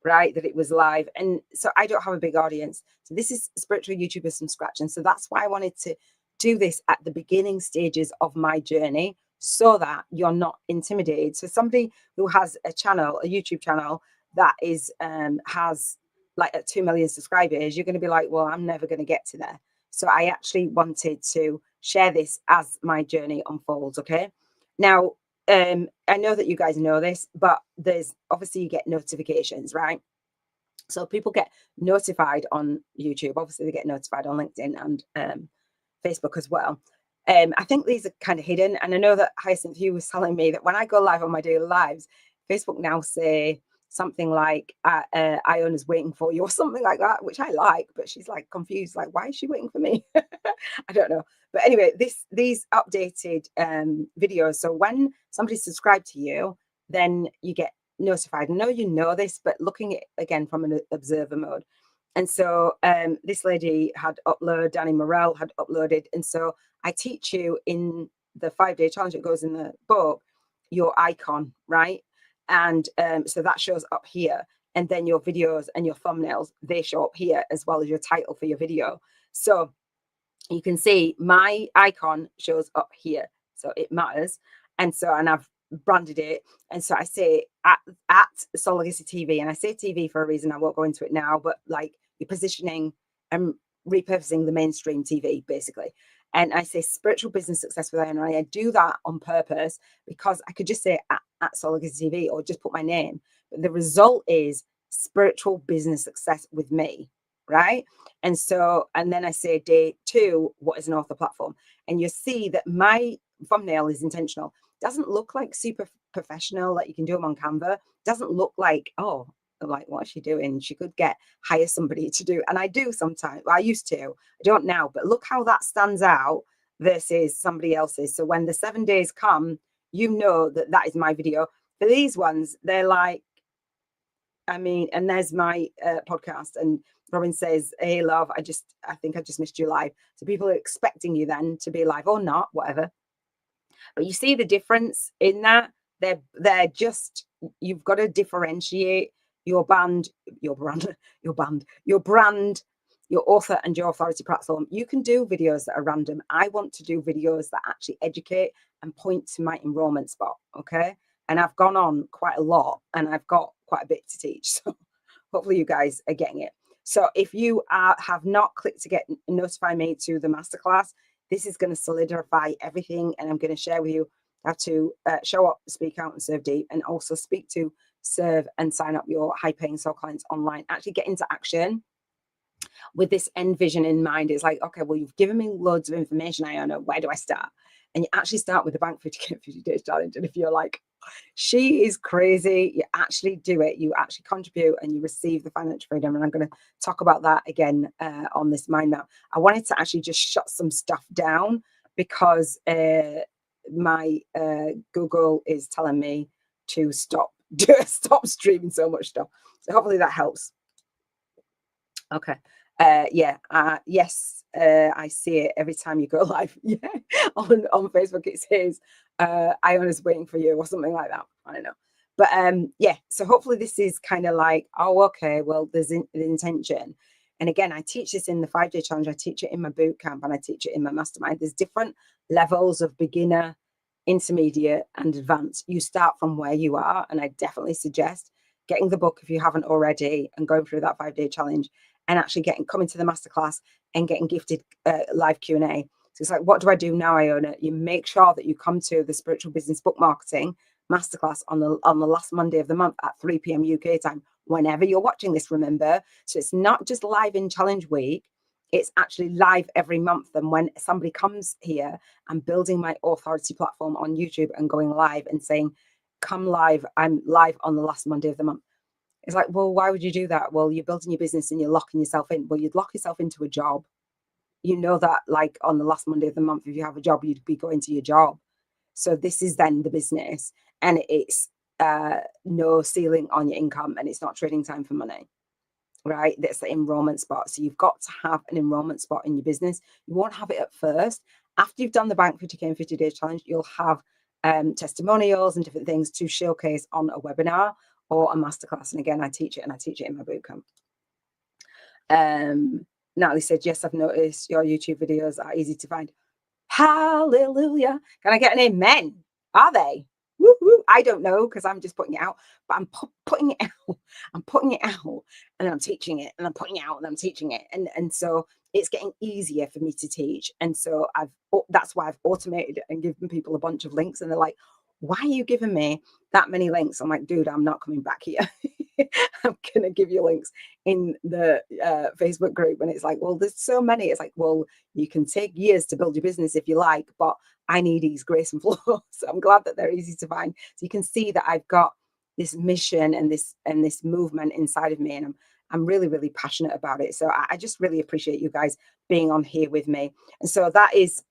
A: right? That it was live. And so I don't have a big audience. So this is spiritual YouTubers from scratch. And so that's why I wanted to do this at the beginning stages of my journey so that you're not intimidated. So somebody who has a channel, a YouTube channel that is has like 2 million subscribers, you're going to be like, well, I'm never going to get to there. So I actually wanted to share this as my journey unfolds. Okay. Now, I know that you guys know this, but there's obviously you get notifications, right? So people get notified on YouTube. Obviously, they get notified on LinkedIn and Facebook as well. I think these are kind of hidden. And I know that Hyacinth Hugh was telling me that when I go live on my daily lives, Facebook now say something like Iona's waiting for you or something like that, which I like, but she's like confused, like, why is she waiting for me? I don't know. But anyway, these updated videos. So when somebody subscribed to you, then you get notified. I know you know this, but looking at again from an observer mode. And so this lady had uploaded, Danny Morell had uploaded. And so I teach you in the 5-day challenge that goes in the book, your icon, right? And so that shows up here. And then your videos and your thumbnails, they show up here as well as your title for your video. So you can see my icon shows up here. So it matters. And so, and I've branded it. And so I say at SoulLegacyTV, and I say TV for a reason. I won't go into it now, but like you're positioning and repurposing the mainstream TV basically. And I say spiritual business success with Iona. I do that on purpose because I could just say at SoulLegacyTV or just put my name. But the result is spiritual business success with me, right? And so, and then I say day 2, what is an author platform? And you see that my thumbnail is intentional. Doesn't look like super professional, like you can do them on Canva. Doesn't look like, oh, like what's she doing? She could hire somebody to do. And I do sometimes. Well, I used to. I don't now. But look how that stands out versus somebody else's. So when the 7 days come, you know that that is my video. For these ones, they're like, I mean, and there's my podcast, and Robin says, hey, love, I think I just missed you live. So people are expecting you then to be live or not, whatever. But you see the difference in that? They're just, you've got to differentiate your brand, your author and your authority platform. You can do videos that are random. I want to do videos that actually educate and point to my enrollment spot. Okay. And I've gone on quite a lot and I've got quite a bit to teach. So hopefully you guys are getting it. So if you have not clicked to get notify me to the masterclass, this is going to solidify everything. And I'm going to share with you how to show up, speak out and serve deep, and also speak to, serve and sign up your high paying soul clients online. Actually get into action with this end vision in mind. It's like, okay, well, you've given me loads of information, Iona, where do I start? And you actually start with the Bank 50 Days Challenge. And if you're like, she is crazy, you actually do it. You actually contribute and you receive the financial freedom. And I'm going to talk about that again on this mind map. I wanted to actually just shut some stuff down because my Google is telling me to stop streaming so much stuff. So hopefully that helps. Okay. Yes, I see it every time you go live. Yeah, on Facebook it says Iona's waiting for you or something like that. I don't know, but yeah. So hopefully this is kind of like, oh, okay. Well, there's the intention, and again, I teach this in the 5-day challenge. I teach it in my boot camp, and I teach it in my mastermind. There's different levels of beginner, intermediate, and advanced. You start from where you are, and I definitely suggest getting the book if you haven't already, and going through that 5-day challenge. And actually coming to the masterclass and getting gifted live Q&A. So it's like, what do I do now, Iona? You make sure that you come to the Spiritual Business Book Marketing Masterclass on the last Monday of the month at 3 p.m. UK time, whenever you're watching this, remember. So it's not just live in challenge week, it's actually live every month. And when somebody comes here, I'm building my authority platform on YouTube and going live and saying, come live, I'm live on the last Monday of the month. It's like, well, why would you do that? Well, you're building your business and you're locking yourself in. Well, you'd lock yourself into a job. You know that, like, on the last Monday of the month, if you have a job, you'd be going to your job. So this is then the business, and it's no ceiling on your income, and it's not trading time for money, right? That's the enrollment spot. So you've got to have an enrollment spot in your business. You won't have it at first. After you've done the Bank 50K and 50 Days Challenge, you'll have testimonials and different things to showcase on a webinar or a masterclass. And again, I teach it in my bootcamp. Natalie said, yes, I've noticed your YouTube videos are easy to find. Hallelujah. Can I get an amen? Are they? Woo-hoo. I don't know, because I'm just putting it out, but I'm putting it out. I'm putting it out, and then I'm teaching it, and I'm putting it out, and I'm teaching it. And so it's getting easier for me to teach. And so that's why I've automated it and given people a bunch of links, and they're like, why are you giving me that many links? I'm like, dude, I'm not coming back here. I'm going to give you links in the Facebook group. And it's like, well, there's so many. It's like, well, you can take years to build your business if you like, but I need ease, grace, and flow. So I'm glad that they're easy to find. So you can see that I've got this mission and this movement inside of me, and I'm really, really passionate about it. So I just really appreciate you guys being on here with me. And so that is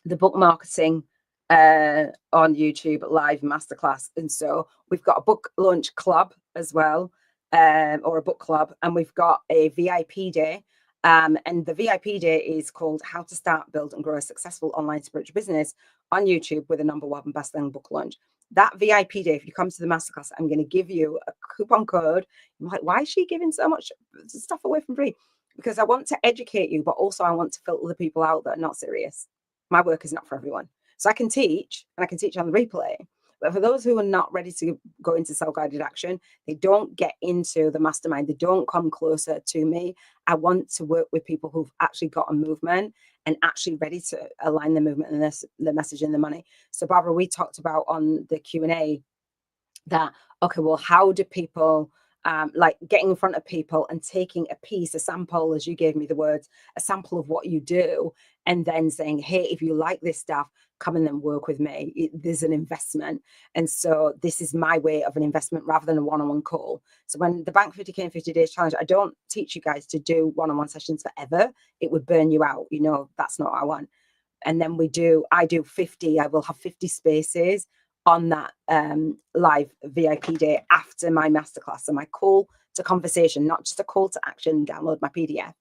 A: the book marketing on YouTube live masterclass. And so we've got a book launch club as well, or a book club, and we've got a VIP day. And the VIP day is called How to Start, Build and Grow a Successful Online Spiritual Business on YouTube with a #1 best-selling book launch. That VIP day, if you come to the masterclass, I'm going to give you a coupon code. I'm like, why is she giving so much stuff away from free? Because I want to educate you, but also I want to filter the people out that are not serious. My work is not for everyone. So I can teach, and I can teach on the replay. But for those who are not ready to go into self-guided action, they don't get into the mastermind. They don't come closer to me. I want to work with people who've actually got a movement and actually ready to align the movement and the message and the money. So Barbara, we talked about on the Q&A that, okay, well, how do people like getting in front of people and taking a piece, a sample, as you gave me the words, a sample of what you do, and then saying, hey, if you like this stuff, come and then work with me. There's an investment. And so this is my way of an investment rather than a one-on-one call. So when the Bank 50K in 50 Days Challenge, I don't teach you guys to do one-on-one sessions forever. It would burn you out. You know, that's not what I want. And then I do 50, I will have 50 spaces on that live VIP day after my masterclass. So my call to conversation, not just a call to action, download my PDF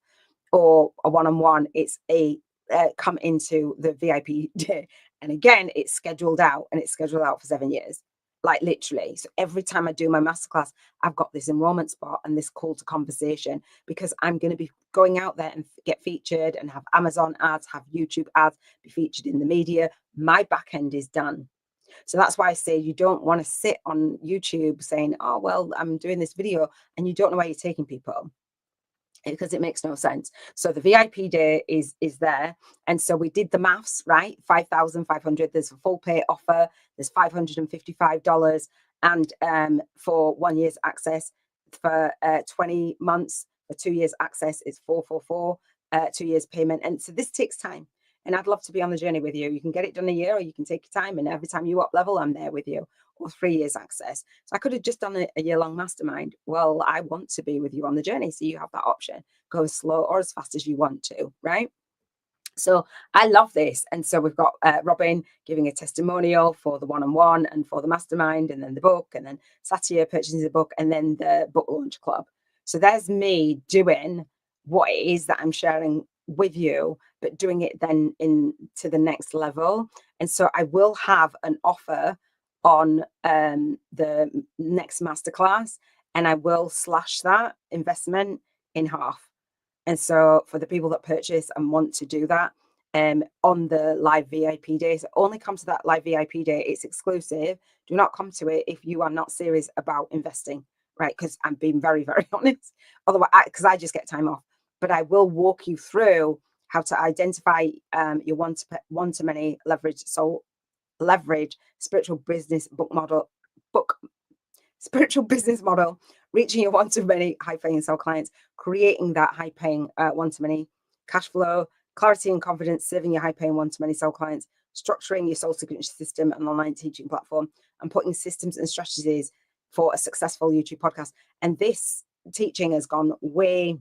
A: or a one-on-one, it's a come into the VIP day. And again, it's scheduled out, and it's scheduled out for 7 years, like literally. So every time I do my masterclass, I've got this enrollment spot and this call to conversation, because I'm going to be going out there and get featured and have Amazon ads, have YouTube ads, be featured in the media. My back end is done. So that's why I say you don't want to sit on YouTube saying, oh, well, I'm doing this video, and you don't know where you're taking people, because it makes no sense. So the VIP day is there. And so we did the maths, right? 5,500. There's a full pay offer. There's $555. And for 1 year's access, for 20 months, for 2 years access, it's 444, 2 years payment. And so this takes time. And I'd love to be on the journey with you. You can get it done a year, or you can take your time. And every time you up level, I'm there with you. Or 3 years access. So I could have just done a year-long mastermind. Well, I want to be with you on the journey. So you have that option. Go as slow or as fast as you want to, right? So I love this. And so we've got Robin giving a testimonial for the one-on-one and for the mastermind, and then the book, and then Satya purchasing the book, and then the book launch club. So there's me doing what it is that I'm sharing with you, but doing it then to the next level. And so I will have an offer on the next masterclass, and I will slash that investment in half. And so for the people that purchase and want to do that on the live VIP day, so only come to that live VIP day. It's exclusive. Do not come to it if you are not serious about investing, right? Because I'm being very, very honest. Otherwise, because I just get time off. But I will walk you through how to identify your one-to-many leverage spiritual business spiritual business model, reaching your one-to-many high-paying soul clients, creating that high-paying one-to-many cash flow, clarity and confidence, serving your high-paying one-to-many soul clients, structuring your soul signature system and online teaching platform, and putting systems and strategies for a successful YouTube podcast. And this teaching has gone way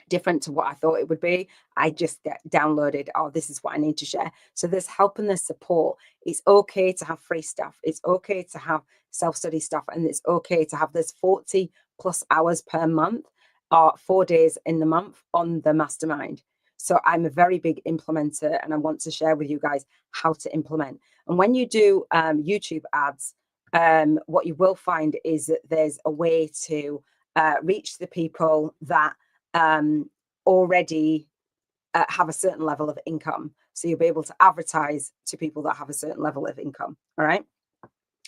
A: different to what I thought it would be. I just get downloaded, oh, this is what I need to share. So there's help and there's support. It's okay to have free stuff. It's okay to have self-study stuff. And it's okay to have this 40 plus hours per month, or 4 days in the month on the mastermind. So I'm a very big implementer, and I want to share with you guys how to implement. And when you do YouTube ads, what you will find is that there's a way to reach the people that already have a certain level of income. So you'll be able to advertise to people that have a certain level of income. All right.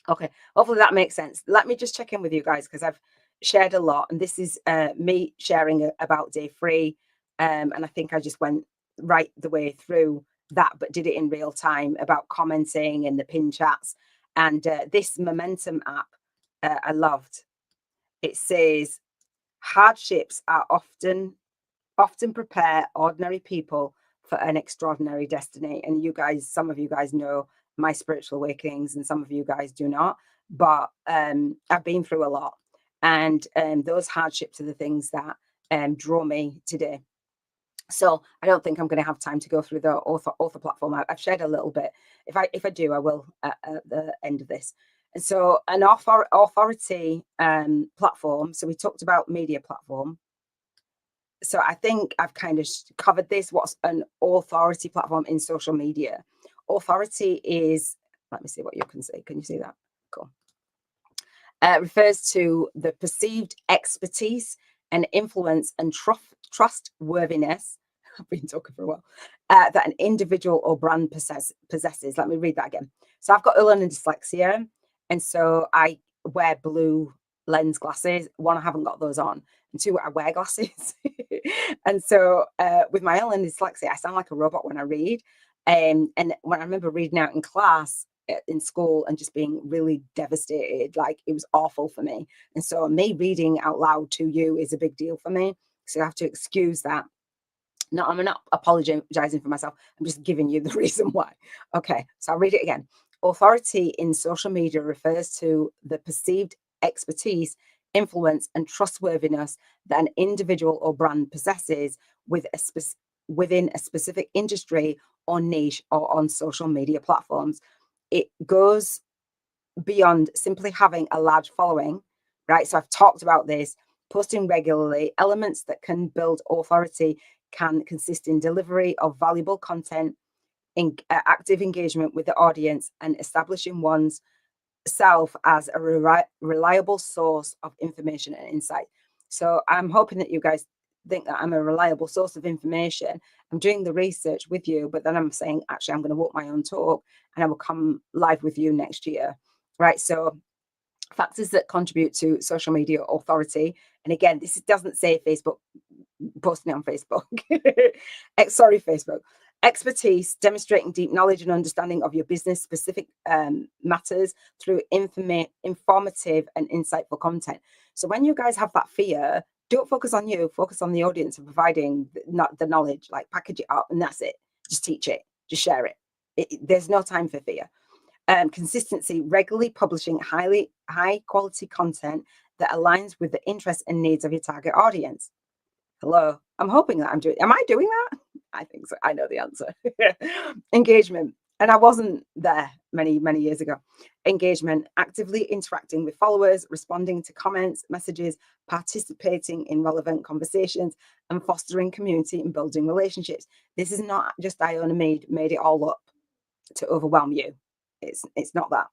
A: Okay. Hopefully that makes sense. Let me just check in with you guys because I've shared a lot, and this is me sharing about day 3. And I think I just went right the way through that, but did it in real time about commenting and the pin chats. And this Momentum app, I loved. It says hardships are often prepare ordinary people for an extraordinary destiny. And you guys, some of you guys know my spiritual awakenings, and some of you guys do not. But I've been through a lot, and those hardships are the things that draw me today. So I don't think I'm going to have time to go through the author platform. I've shared a little bit. If I do, I will at the end of this. And so an authority platform. So we talked about media platform. So I think I've kind of covered this. What's an authority platform in social media? Authority is, let me see what you can see. Can you see that? Cool. Refers to the perceived expertise and influence and trustworthiness. I've been talking for a while. That an individual or brand possesses. Let me read that again. So I've got learning dyslexia, and so I wear blue lens glasses. One, I haven't got those on, and 2, I wear glasses. And so with my learning dyslexia, I sound like a robot when I read. And when I remember reading out in class in school and just being really devastated, like it was awful for me. And so me reading out loud to you is a big deal for me. So I have to excuse that. No, I'm not apologizing for myself. I'm just giving you the reason why. Okay, so I'll read it again. Authority in social media refers to the perceived expertise, influence, and trustworthiness that an individual or brand possesses within a specific industry or niche or on social media platforms. It goes beyond simply having a large following, right? So I've talked about this, posting regularly. Elements that can build authority can consist in delivery of valuable content, in active engagement with the audience, and establishing one's self as a reliable source of information and insight. So I'm hoping that you guys think that I'm a reliable source of information. I'm doing the research with you, but then I'm saying, actually, I'm going to walk my own talk, and I will come live with you next year, right? So factors that contribute to social media authority. And again, this doesn't say Facebook, posting on Facebook. Sorry, Facebook. Expertise, demonstrating deep knowledge and understanding of your business specific matters through informative and insightful content. So when you guys have that fear, don't focus on you, focus on the audience and providing the knowledge, like package it up and that's it. Just teach it, just share it. There's no time for fear. Consistency, regularly publishing high quality content that aligns with the interests and needs of your target audience. Hello, I'm hoping that am I doing that? I think so. I know the answer. Engagement. And I wasn't there many years ago. Engagement, actively interacting with followers, responding to comments, messages, participating in relevant conversations, and fostering community and building relationships. This is not just Iona made it all up to overwhelm you. It's not that.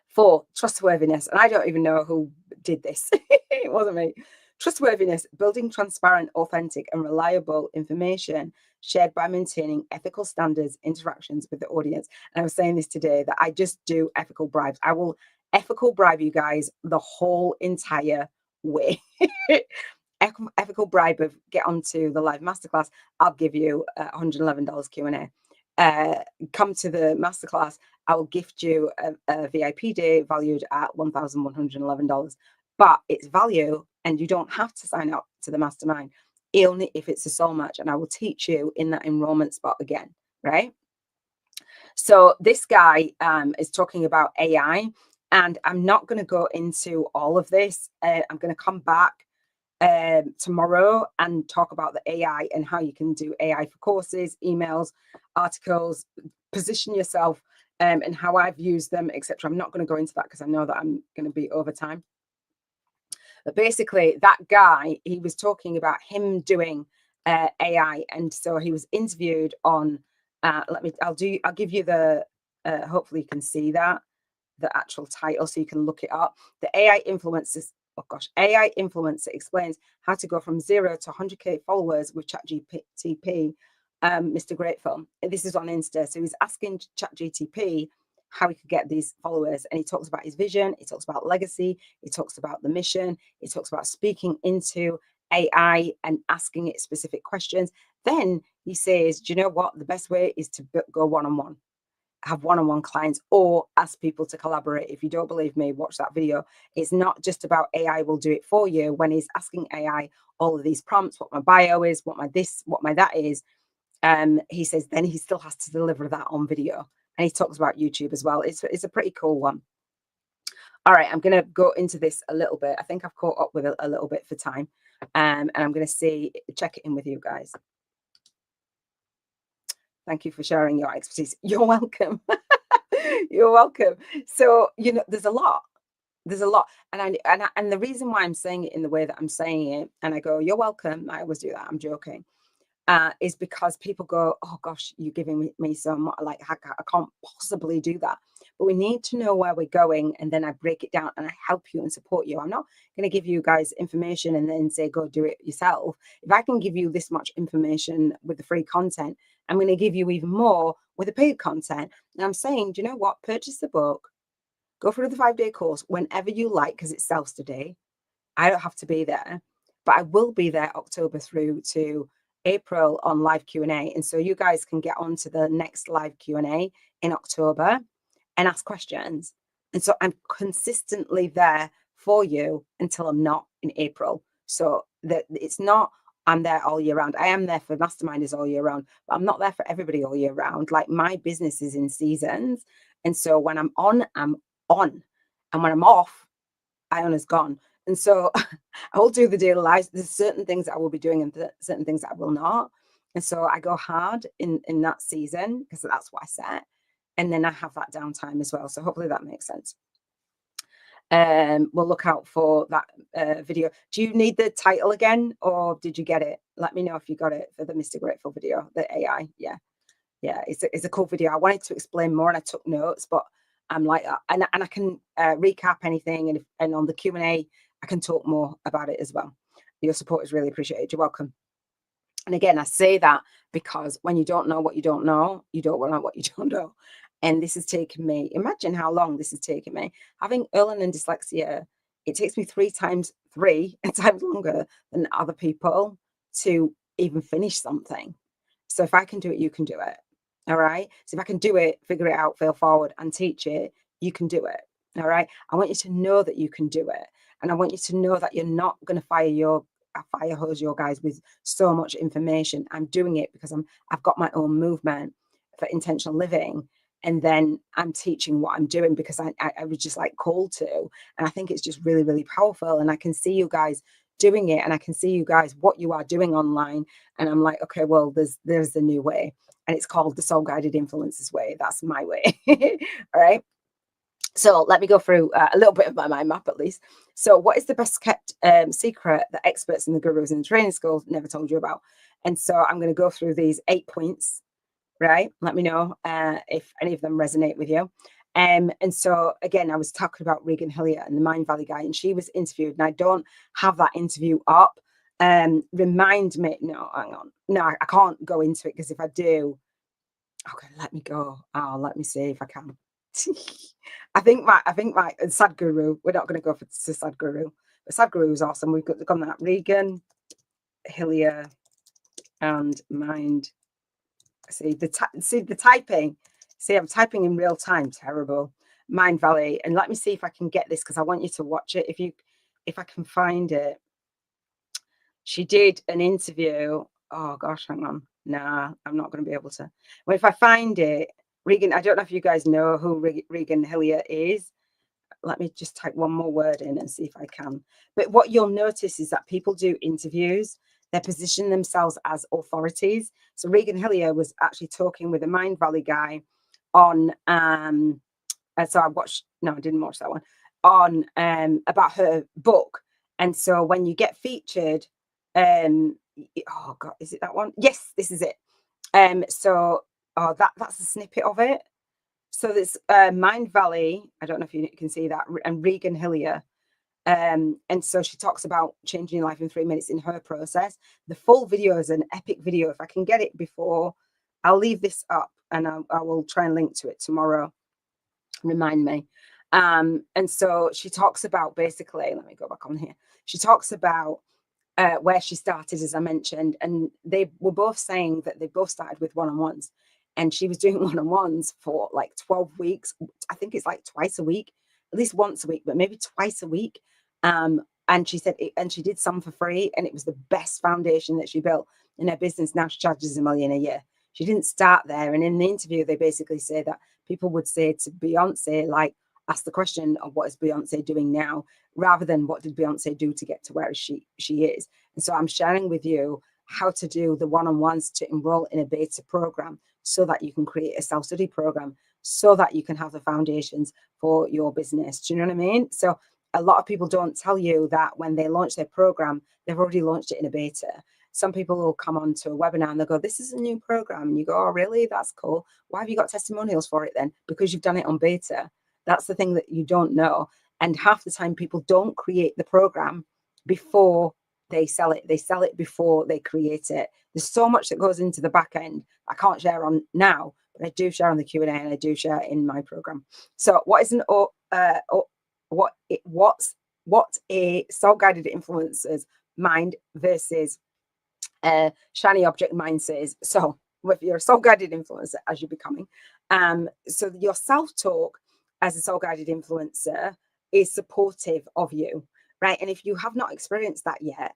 A: 4, trustworthiness. And I don't even know who did this. It wasn't me. Trustworthiness, building transparent, authentic, and reliable information shared by maintaining ethical standards, interactions with the audience. And I was saying this today, that I just do ethical bribes. I will ethical bribe you guys the whole entire way. Ethical bribe of get onto the live masterclass. I'll give you $111 Q&A. Come to the masterclass. I will gift you a VIP day valued at $1,111. But it's value, and you don't have to sign up to the mastermind, only if it's a soul match, and I will teach you in that enrollment spot again, right? So this guy is talking about AI, and I'm not going to go into all of this. I'm going to come back tomorrow and talk about the AI and how you can do AI for courses, emails, articles, position yourself, and how I've used them, etc. I'm not going to go into that because I know that I'm going to be over time. But basically, that guy, he was talking about him doing AI, and so he was interviewed on. I'll give you the hopefully you can see that, the actual title, so you can look it up. The AI influencers, oh gosh, AI influencer explains how to go from 0 to 100K followers with ChatGPT. Mr. Grateful. This is on Insta. So he's asking ChatGPT how he could get these followers, and he talks about his vision, he talks about legacy, he talks about the mission, he talks about speaking into AI and asking it specific questions. Then he says, do you know what? The best way is to go one-on-one, have one-on-one clients, or ask people to collaborate. If you don't believe me, watch that video. It's not just about AI will do it for you. When he's asking AI all of these prompts, what my bio is, what my this, what my that is, he says then he still has to deliver that on video. And he talks about YouTube as well. It's a pretty cool one. All right, I'm going to go into this a little bit. I think I've caught up with it a little bit for time. And I'm going to check it in with you guys. Thank you for sharing your expertise. You're welcome. You're welcome. So, you know, there's a lot. There's a lot. And the reason why I'm saying it in the way that I'm saying it, and I go, you're welcome. I always do that. I'm joking. Is because people go, oh gosh, you're giving me so much, like I can't possibly do that. But we need to know where we're going, and then I break it down and I help you and support you. I'm not going to give you guys information and then say go do it yourself. If I can give you this much information with the free content, I'm going to give you even more with the paid content. And I'm saying, do you know what? Purchase the book, go through the 5-day course whenever you like, because it sells today. I don't have to be there, but I will be there October through to April on live Q&A. And so you guys can get on to the next live Q&A in October and ask questions. And so I'm consistently there for you until I'm not in April. So that it's not I'm there all year round. I am there for masterminders all year round, but I'm not there for everybody all year round. Like my business is in seasons. And so when I'm on, I'm on. And when I'm off, Iona's gone. And so I will do the daily lives. There's certain things that I will be doing and certain things that I will not. And so I go hard in that season because that's what I set. And then I have that downtime as well. So hopefully that makes sense. We'll look out for that video. Do you need the title again, or did you get it? Let me know if you got it for the Mr. Grateful video, the AI. Yeah. It's a cool video. I wanted to explain more and I took notes, but I'm like, and I can recap anything, and on the Q&A, I can talk more about it as well. Your support is really appreciated. You're welcome. And again, I say that because when you don't know what you don't know, you don't know what you don't know. And this has taken me, imagine how long this has taken me. Having Erlen and dyslexia, it takes me three times longer than other people to even finish something. So if I can do it, you can do it. All right. So if I can do it, figure it out, fail forward and teach it, you can do it. All right. I want you to know that you can do it. And I want you to know that you're not going to fire hose your guys with so much information. I'm doing it because I've got my own movement for intentional living. And then I'm teaching what I'm doing because I was just like called to. And I think it's just really, really powerful. And I can see you guys doing it, and I can see you guys what you are doing online. And I'm like, okay, well, there's the new way. And it's called the Soul Guided Influencers way. That's my way. All right. So let me go through a little bit of my mind map, at least. So what is the best kept secret that experts and the gurus in the training schools never told you about? And so I'm going to go through these 8 points, right? Let me know if any of them resonate with you. And so again, I was talking about Regan Hillier and the Mind Valley guy, and she was interviewed, and I don't have that interview up. Remind me, no, hang on. No, I can't go into it because if I do, okay, let me go. Oh, let me see if I can. I think my Sadhguru, we're not going to go for Sadhguru, but Sadhguru is awesome. We've got that Regan Hillier and Mind. See the typing. See, I'm typing in real time. Terrible. Mind Valley, and let me see if I can get this because I want you to watch it. If I can find it. She did an interview. Oh gosh, hang on. Nah, I'm not going to be able to. Well, if I find it, Regan, I don't know if you guys know who Regan Hillier is. Let me just type one more word in and see if I can. But what you'll notice is that people do interviews. They position themselves as authorities. So Regan Hillier was actually talking with a Mind Valley guy on. So I didn't watch that one. On about her book. And so when you get featured, oh God, is it that one? Yes, this is it. So that's a snippet of it. So this Mind Valley, I don't know if you can see that, and Regan Hillier. And so she talks about changing your life in 3 minutes in her process. The full video is an epic video. If I can get it before, I'll leave this up and I will try and link to it tomorrow. Remind me. And so she talks about, basically, let me go back on here. She talks about where she started, as I mentioned, and they were both saying that they both started with one-on-ones, and she was doing one-on-ones for like 12 weeks. I think it's like twice a week, at least once a week, but maybe twice a week. And she said, and she did some for free, and it was the best foundation that she built in her business. Now she charges $1 million a year. She didn't start there. And in the interview, they basically say that people would say to Beyonce, like, ask the question of what is Beyonce doing now, rather than what did Beyonce do to get to where she is. And so I'm sharing with you how to do the one-on-ones to enroll in a beta program so that you can create a self-study program so that you can have the foundations for your business. Do you know what I mean? So a lot of people don't tell you that when they launch their program, they've already launched it in a beta. Some people will come on to a webinar and they'll go, this is a new program. And you go, oh, really? That's cool. Why have you got testimonials for it then? Because you've done it on beta. That's the thing that you don't know. And half the time people don't create the program before they sell it. They sell it before they create it. There's so much that goes into the back end I can't share on now, but I do share on the Q&A and I do share in my program. So what is what's a soul-guided influencer's mind versus shiny object mind says? So if you're a soul-guided influencer, as you're becoming, so your self-talk as a soul-guided influencer is supportive of you, right? And if you have not experienced that yet,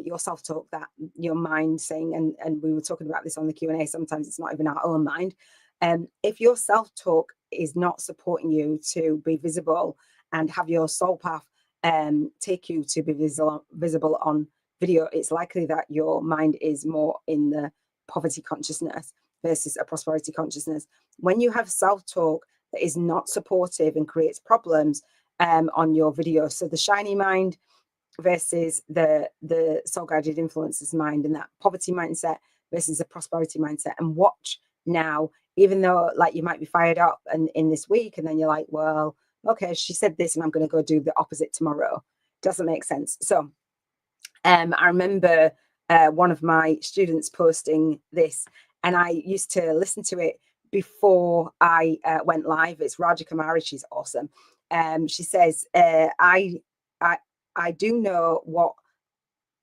A: your self-talk, that your mind saying, and we were talking about this on the Q&A, sometimes it's not even our own mind. If your self-talk is not supporting you to be visible and have your soul path take you to be visible on video, it's likely that your mind is more in the poverty consciousness versus a prosperity consciousness. When you have self-talk that is not supportive and creates problems on your video, so the shiny mind versus the soul-guided influencer's mind, and that poverty mindset versus the prosperity mindset. And watch now, even though like you might be fired up and in this week, and then you're like, well, okay, she said this and I'm going to go do the opposite tomorrow. Doesn't make sense. So I remember one of my students posting this, and I used to listen to it before I went live. It's Raja Kumari. She's awesome. She says, I do know what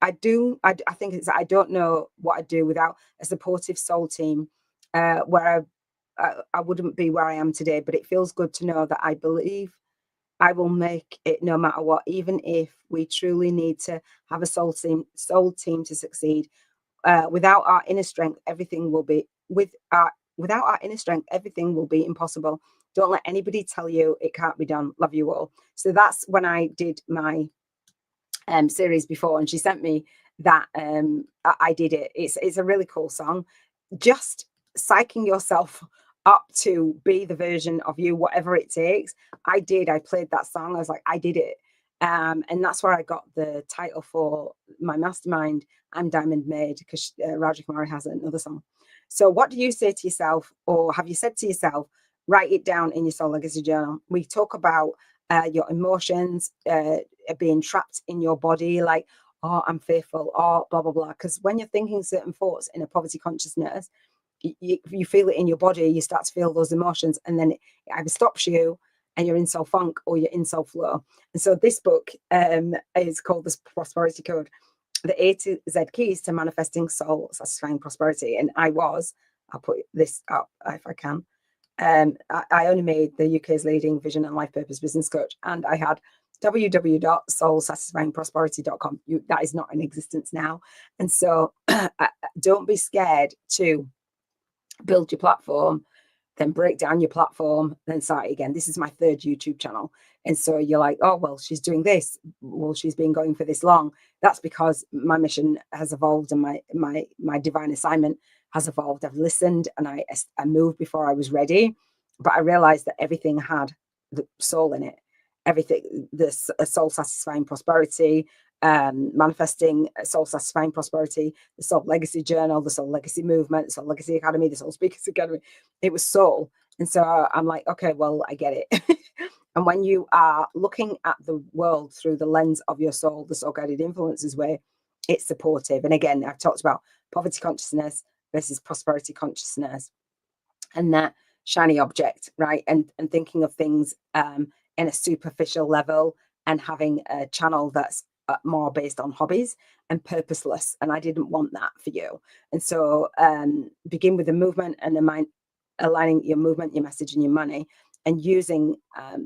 A: I do. I think it's, I don't know what I'd do without a supportive soul team where I wouldn't be where I am today, but it feels good to know that I believe I will make it no matter what, even if we truly need to have a soul team to succeed. Without our inner strength, everything will be without our inner strength, everything will be impossible. Don't let anybody tell you it can't be done. Love you all. So that's when I did my series before, and she sent me that. I did it. It's a really cool song. Just psyching yourself up to be the version of you, whatever it takes. I played that song. I was like, I did it. And that's where I got the title for my mastermind, I'm Diamond Made, because Raja Kumari has another song. So what do you say to yourself, or have you said to yourself? Write it down in your Soul Legacy journal. We talk about your emotions being trapped in your body, like, oh, I'm fearful, or blah, blah, blah. Because when you're thinking certain thoughts in a poverty consciousness, you feel it in your body, you start to feel those emotions, and then it either stops you and you're in soul funk or you're in soul flow. And so this book is called The Prosperity Code, the A to Z keys to manifesting soul satisfying prosperity. And I'll put this up if I can. I only made the UK's leading vision and life purpose business coach, and I had www.soulsatisfyingprosperity.com. That is not in existence now. And so don't be scared to build your platform, then break down your platform, then start again. This is my 3rd YouTube channel. And so you're like, oh, well, she's doing this. Well, she's been going for this long. That's because my mission has evolved and my divine assignment has evolved. I've listened and I moved before I was ready, but I realized that everything had the soul in it. Everything, the soul satisfying prosperity, manifesting soul satisfying prosperity, the Soul Legacy Journal, the Soul Legacy Movement, the Soul Legacy Academy, the Soul Speakers Academy. It was soul. And so I'm like, okay, well, I get it. And when you are looking at the world through the lens of your soul, the soul guided influences way, it's supportive. And again, I've talked about poverty consciousness versus prosperity consciousness, and that shiny object, right? And thinking of things in a superficial level, and having a channel that's more based on hobbies and purposeless. And I didn't want that for you. And so begin with the movement and the mind, aligning your movement, your message, and your money, and using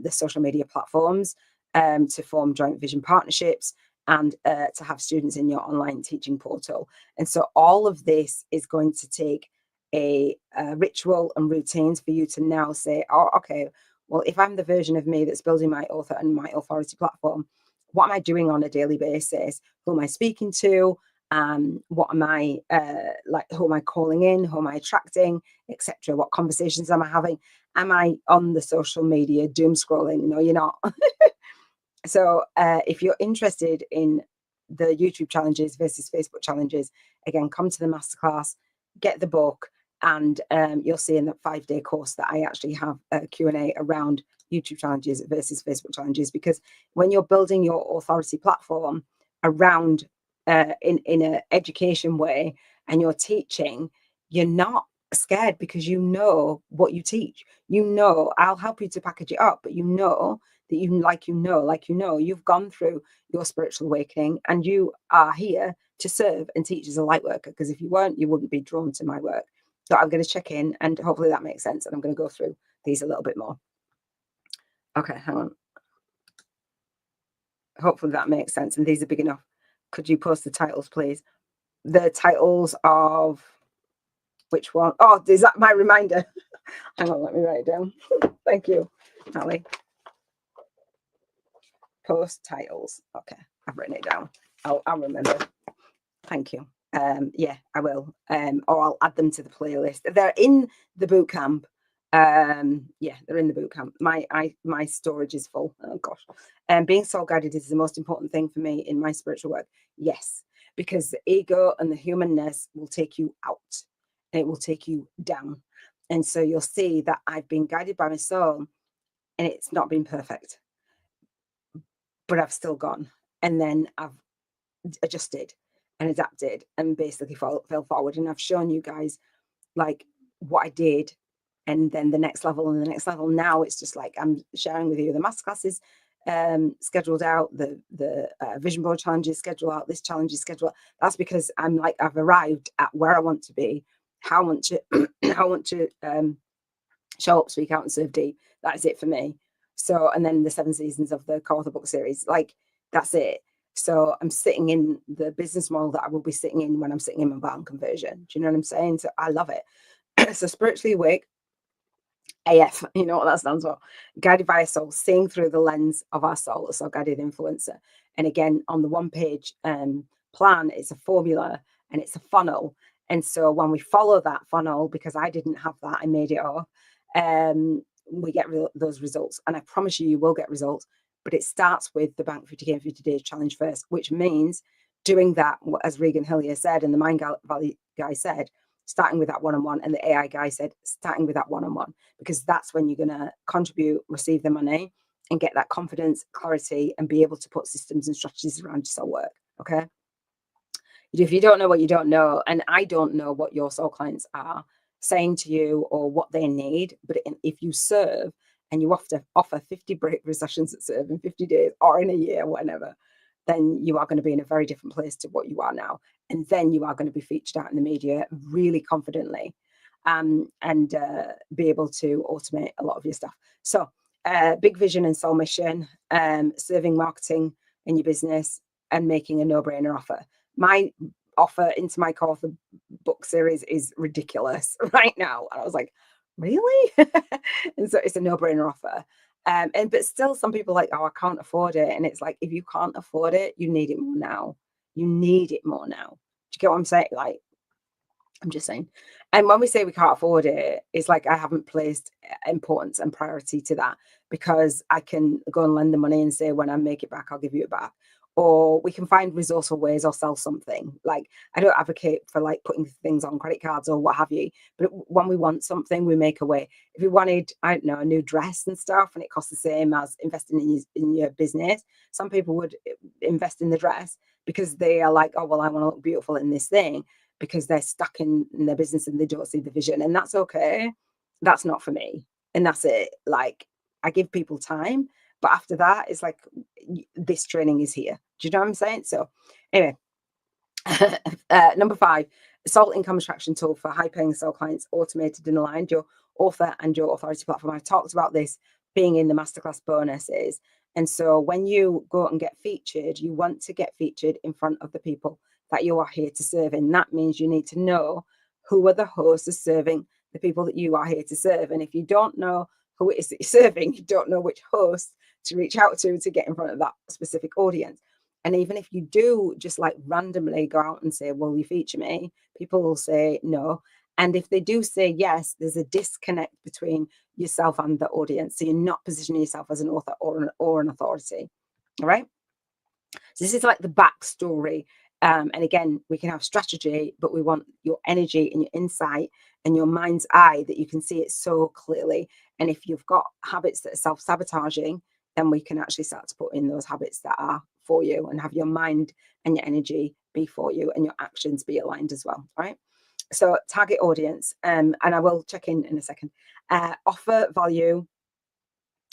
A: the social media platforms to form joint vision partnerships, and to have students in your online teaching portal. And so all of this is going to take a ritual and routines for you to now say, oh, okay, well, if I'm the version of me that's building my author and my authority platform, what am I doing on a daily basis? Who am I speaking to? What am I like? Who am I calling in? Who am I attracting, etc.? What conversations am I having? Am I on the social media doom scrolling? No, you're not. So if you're interested in the YouTube challenges versus Facebook challenges, again, come to the masterclass, get the book, and you'll see in that 5-day course that I actually have a Q&A around YouTube challenges versus Facebook challenges. Because when you're building your authority platform around in an education way, and you're teaching, you're not scared, because you know what you teach. You know, I'll help you to package it up, but you know that you've gone through your spiritual awakening, and you are here to serve and teach as a light worker. Because if you weren't, you wouldn't be drawn to my work. So I'm going to check in, and hopefully that makes sense. And I'm going to go through these a little bit more. Okay, hang on. Hopefully that makes sense. And these are big enough. Could you post the titles, please? The titles of which one? Oh, is that my reminder? Hang on, let me write it down. Thank you, Ali. Post titles. Okay, I've written it down. I'll remember. Thank you. Yeah, I will. Or I'll add them to the playlist. They're in the boot camp. Yeah, they're in the boot camp. My storage is full. Oh gosh. Being soul guided is the most important thing for me in my spiritual work. Yes, because the ego and the humanness will take you out, and it will take you down. And so you'll see that I've been guided by my soul, and it's not been perfect, but I've still gone, and then I've adjusted and adapted, and basically fell forward. And I've shown you guys like what I did, and then the next level and the next level. Now it's just like I'm sharing with you the masterclasses scheduled out, the vision board challenges scheduled out, this challenge is scheduled out. That's because I'm like, I've arrived at where I want to be, how I want to how I want to show up, speak out, and serve deep. That is it for me. So, and then the 7 seasons of the co-author book series, like that's it. So I'm sitting in the business model that I will be sitting in when I'm sitting in my barn conversion. Do you know what I'm saying? So I love it. So spiritually awake, AF, you know what that stands for? Guided by a soul, seeing through the lens of our soul, a soul guided influencer. And again, on the 1-page plan, it's a formula and it's a funnel. And so when we follow that funnel, because I didn't have that, I made it up, we get those results. And I promise you, you will get results. But it starts with the Bank 50K in 50 Days challenge first, which means doing that, as Regan Hillier said, and the Mind Valley guy said, starting with that one-on-one, and the AI guy said, starting with that one-on-one, because that's when you're going to contribute, receive the money, and get that confidence, clarity, and be able to put systems and strategies around your soul work. Okay. If you don't know what you don't know, and I don't know what your soul clients are saying to you or what they need, but if you serve and you offer 50 breakthrough sessions that serve in 50 days or in a year, whatever, then you are going to be in a very different place to what you are now. And then you are going to be featured out in the media really confidently, and be able to automate a lot of your stuff. So big vision and soul mission, serving marketing in your business, and making a no-brainer offer. My offer into my co-author book series is ridiculous right now. And I was like, really? And so it's a no-brainer offer. But still some people are like, oh, I can't afford it. And it's like, if you can't afford it, you need it more now. You need it more now. Do you get what I'm saying? Like, I'm just saying. And when we say we can't afford it, it's like I haven't placed importance and priority to that, because I can go and lend the money and say, when I make it back, I'll give you it back. or we can find resourceful ways or sell something. Like, I don't advocate for like putting things on credit cards or what have you, but when we want something, we make a way. If we wanted, I don't know, a new dress and stuff, and it costs the same as investing in your business, some people would invest in the dress because they are like, oh, well, I want to look beautiful in this thing, because they're stuck in their business and they don't see the vision. And that's okay. That's not for me. And that's it. Like, I give people time, but after that, it's like, this training is here. Do you know what I'm saying? So anyway, number 5, Soul Income Attraction Tool for high paying soul clients, automated and aligned, your author and your authority platform. I've talked about this being in the masterclass bonuses. And so when you go and get featured, you want to get featured in front of the people that you are here to serve. And that means you need to know who are the hosts serving the people that you are here to serve. And if you don't know who it is that you're serving, you don't know which host to reach out to get in front of that specific audience. And even if you do just like randomly go out and say, will you feature me? People will say no. And if they do say yes, there's a disconnect between yourself and the audience. So you're not positioning yourself as an author or an authority. All right. So this is like the backstory. And again, we can have strategy, but we want your energy and your insight and your mind's eye that you can see it so clearly. And if you've got habits that are self-sabotaging, then we can actually start to put in those habits that are for you and have your mind and your energy be for you and your actions be aligned as well, right? So target audience, and I will check in a second. Offer value,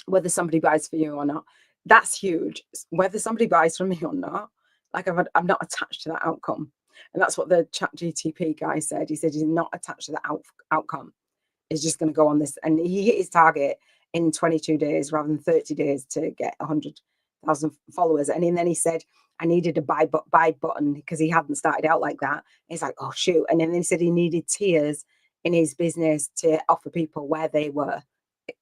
A: whether somebody buys for you or not. That's huge. Whether somebody buys from me or not, like I'm not attached to that outcome. And that's what the ChatGTP guy said. He said he's not attached to the outcome. He's just going to go on this. And he hit his target in 22 days rather than 30 days to get 100,000 followers. And then he said, I needed a buy button because he hadn't started out like that. He's like, oh, shoot. And then he said he needed tiers in his business to offer people where they were.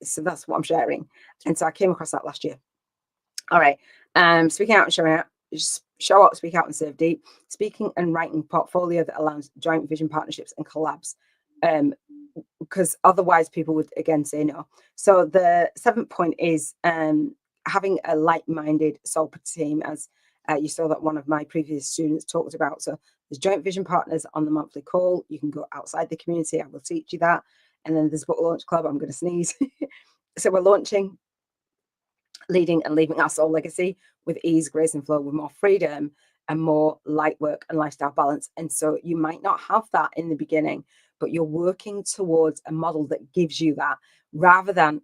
A: So that's what I'm sharing. And so I came across that last year. All right. Speaking out and showing out. Show up, speak out, and serve deep. Speaking and writing portfolio that allows joint vision partnerships and collabs. Because otherwise people would again say no. So the 7th point is having a like-minded soul team, as you saw that one of my previous students talked about. So there's joint vision partners on the monthly call. You can go outside the community. I will teach you that. And then there's book launch club. I'm going to sneeze. So we're launching, leading and leaving our soul legacy with ease, grace, and flow, with more freedom and more light work and lifestyle balance. And so you might not have that in the beginning, but you're working towards a model that gives you that, rather than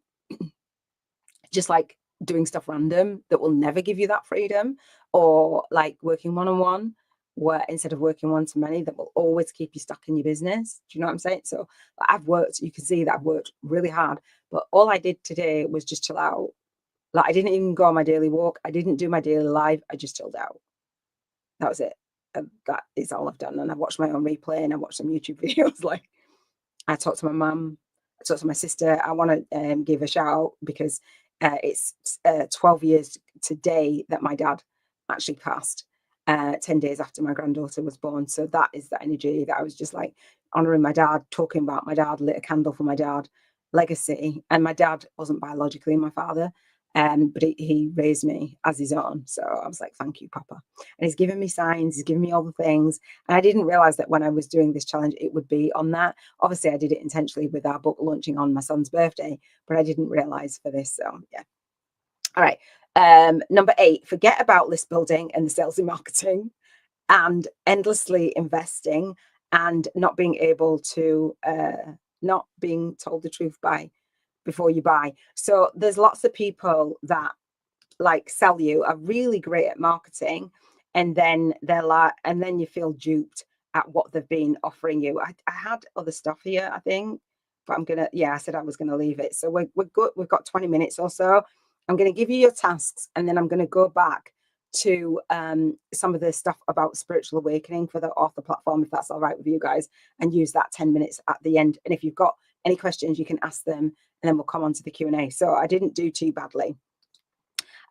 A: just like doing stuff random that will never give you that freedom, or like working one-on-one, where instead of working one-to-many, that will always keep you stuck in your business. Do you know what I'm saying? So I've worked, you can see that I've worked really hard, but all I did today was just chill out. Like, I didn't even go on my daily walk. I didn't do my daily live. I just chilled out. That was it. That is all I've done. And I watched my own replay and I watched some YouTube videos. Like, I talked to my mum, I talked to my sister. I want to give a shout out because it's 12 years today that my dad actually passed, 10 days after my granddaughter was born. So that is the energy that I was just like honoring my dad, talking about my dad, lit a candle for my dad, legacy. And my dad wasn't biologically my father. But he raised me as his own. So I was like, thank you, Papa. And he's given me signs, he's given me all the things. And I didn't realize that when I was doing this challenge, it would be on that. Obviously, I did it intentionally with our book launching on my son's birthday, but I didn't realize for this. So yeah. All right. Number 8, forget about list building and the sales and marketing and endlessly investing and not being able to, not being told the truth before you buy. So there's lots of people that like sell you, are really great at marketing, and then they're like, and then you feel duped at what they've been offering you. I had other stuff here, I think, but I said I was gonna leave it. So we're good. We've got 20 minutes or so. I'm gonna give you your tasks, and then I'm gonna go back to some of the stuff about spiritual awakening for the author platform, if that's all right with you guys, and use that 10 minutes at the end. And if you've got any questions, you can ask them, and then we'll come on to the Q&A. So I didn't do too badly.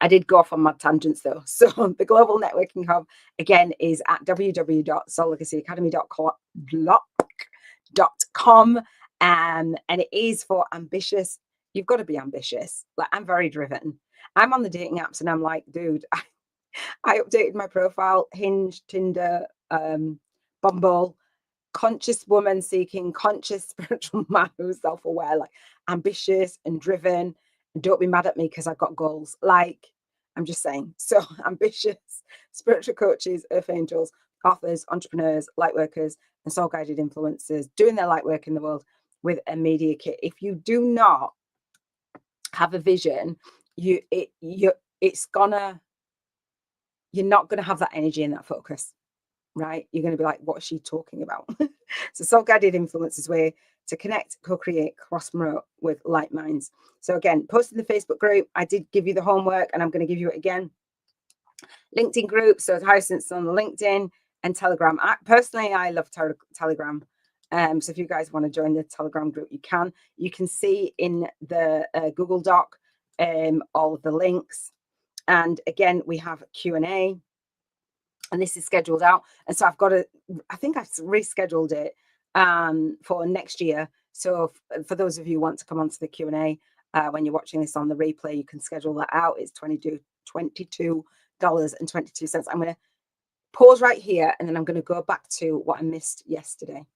A: I did go off on mad tangents though. So the Global Networking Hub, again, is at www.soullegacyacademy.com. And it is for ambitious. You've got to be ambitious. Like, I'm very driven. I'm on the dating apps and I'm like, dude, I updated my profile, Hinge, Tinder, Bumble, conscious woman seeking conscious spiritual man who's self-aware, like ambitious and driven. And don't be mad at me because I've got goals. Like, I'm just saying. So ambitious, spiritual coaches, earth angels, authors, entrepreneurs, light workers, and soul guided influencers doing their light work in the world with a media kit. If you do not have a vision, you're not gonna have that energy and that focus, right? You're going to be like, what is she talking about? So soul-guided influencers way to connect, co-create, cross-promote with like minds. So again, post in the Facebook group. I did give you the homework and I'm going to give you it again. LinkedIn group. So Hyacinth's on LinkedIn and Telegram. Personally, I love Telegram. So if you guys want to join the Telegram group, you can. You can see in the Google Doc all of the links. And again, we have Q&A. And this is scheduled out. And so I think I've rescheduled it for next year. So for those of you who want to come onto the Q&A, when you're watching this on the replay, you can schedule that out. It's $22.22. I'm going to pause right here and then I'm going to go back to what I missed yesterday.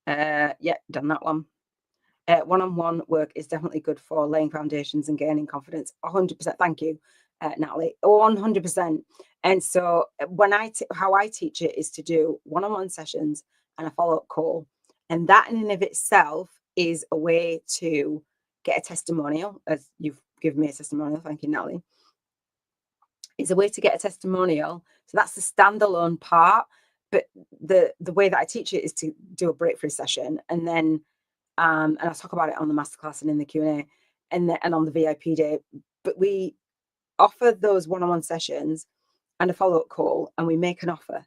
A: Yeah, done that one. One-on-one work is definitely good for laying foundations and gaining confidence. 100%. Thank you, Natalie. 100%. And so how I teach it is to do one-on-one sessions and a follow-up call. And that in and of itself is a way to get a testimonial, as you've given me a testimonial. Thank you, Natalie. It's a way to get a testimonial. So that's the standalone part. But the way that I teach it is to do a breakthrough session and then and I'll talk about it on the masterclass and in the Q&A and on the VIP day. But we offer those one-on-one sessions and a follow-up call, and we make an offer.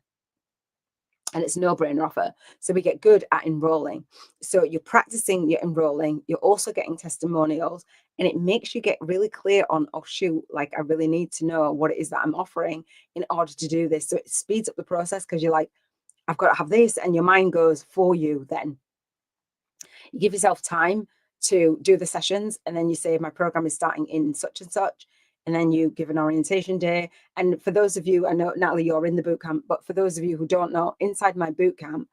A: And it's a no-brainer offer. So we get good at enrolling. So you're practicing, you're enrolling, you're also getting testimonials, and it makes you get really clear on, oh, shoot, like I really need to know what it is that I'm offering in order to do this. So it speeds up the process because you're like, I've got to have this, and your mind goes for you then. You give yourself time to do the sessions, and then you say, my program is starting in such and such, and then you give an orientation day. And for those of you, I know, Natalie, you're in the bootcamp, but for those of you who don't know, inside my bootcamp,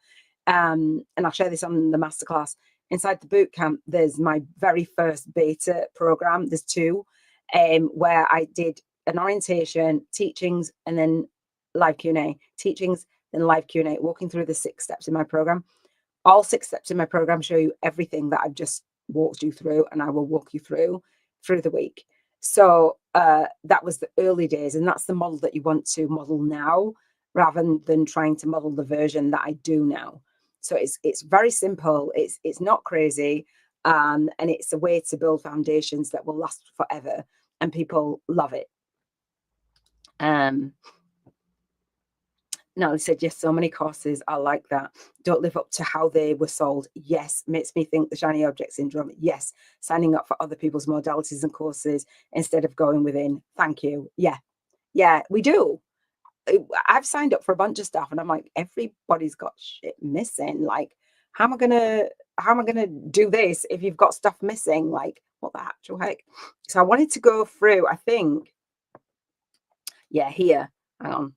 A: and I'll share this on the masterclass, inside the bootcamp, there's my very first beta program. There's two, where I did an orientation, teachings, and then live Q&A. Teachings, then live Q&A, walking through the 6 steps in my program. All 6 steps in my program show you everything that I've just walked you through, and I will walk you through the week. So that was the early days, and that's the model that you want to model now, rather than trying to model the version that I do now. So it's very simple. It's not crazy, and it's a way to build foundations that will last forever, and people love it. No, they said, yes, so many courses are like that. Don't live up to how they were sold. Yes. Makes me think the shiny object syndrome. Yes. Signing up for other people's modalities and courses instead of going within. Thank you. Yeah. Yeah, we do. I've signed up for a bunch of stuff and I'm like, everybody's got shit missing. Like, how am I gonna do this if you've got stuff missing? Like, what the actual heck? So I wanted to go through, I think, yeah, here. Hang on.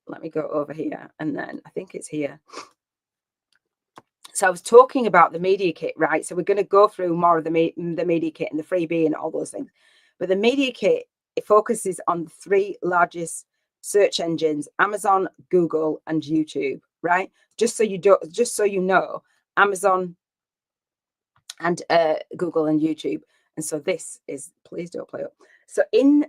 A: Let me go over here, and then I think it's here. So I was talking about the media kit, right? So we're going to go through more of the media kit and the freebie and all those things. But the media kit, it focuses on the 3 largest search engines: Amazon, Google, and YouTube, right? Just so you know, Amazon and Google and YouTube. And so this is, please don't play up. So in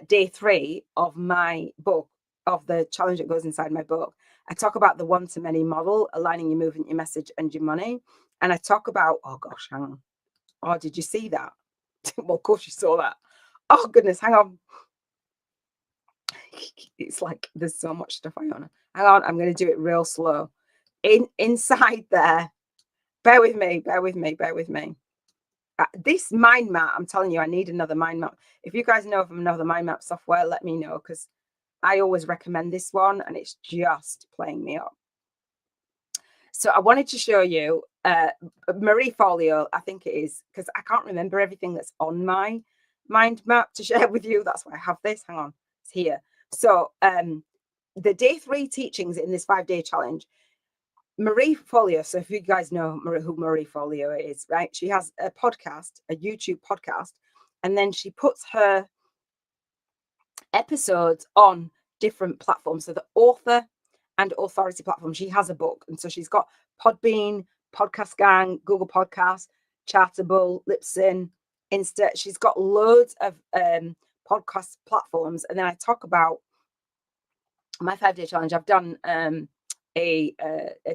A: day 3 of my book, of the challenge that goes inside my book, I talk about the one-to-many model, aligning your movement, your message, and your money. And I talk about, oh gosh, hang on. Oh, did you see that? Well, of course you saw that. Oh goodness, hang on. It's like there's so much stuff, Iona. Hang on, I'm going to do it real slow. Inside there, bear with me. This mind map, I'm telling you, I need another mind map. If you guys know of another mind map software, let me know, because I always recommend this one and it's just playing me up. So I wanted to show you Marie Folio, I think it is, because I can't remember everything that's on my mind map to share with you. That's why I have this. Hang on, it's here. So the day 3 teachings in this 5-day challenge, Marie Folio. So if you guys know who Marie Folio is, right? She has a podcast, a YouTube podcast, and then she puts her episodes on different platforms. So the author and authority platform. She has a book, and so she's got Podbean, Podcast Gang, Google Podcasts, Chartable, Libsyn, Insta. She's got loads of podcast platforms. And then I talk about my 5-day challenge. I've done a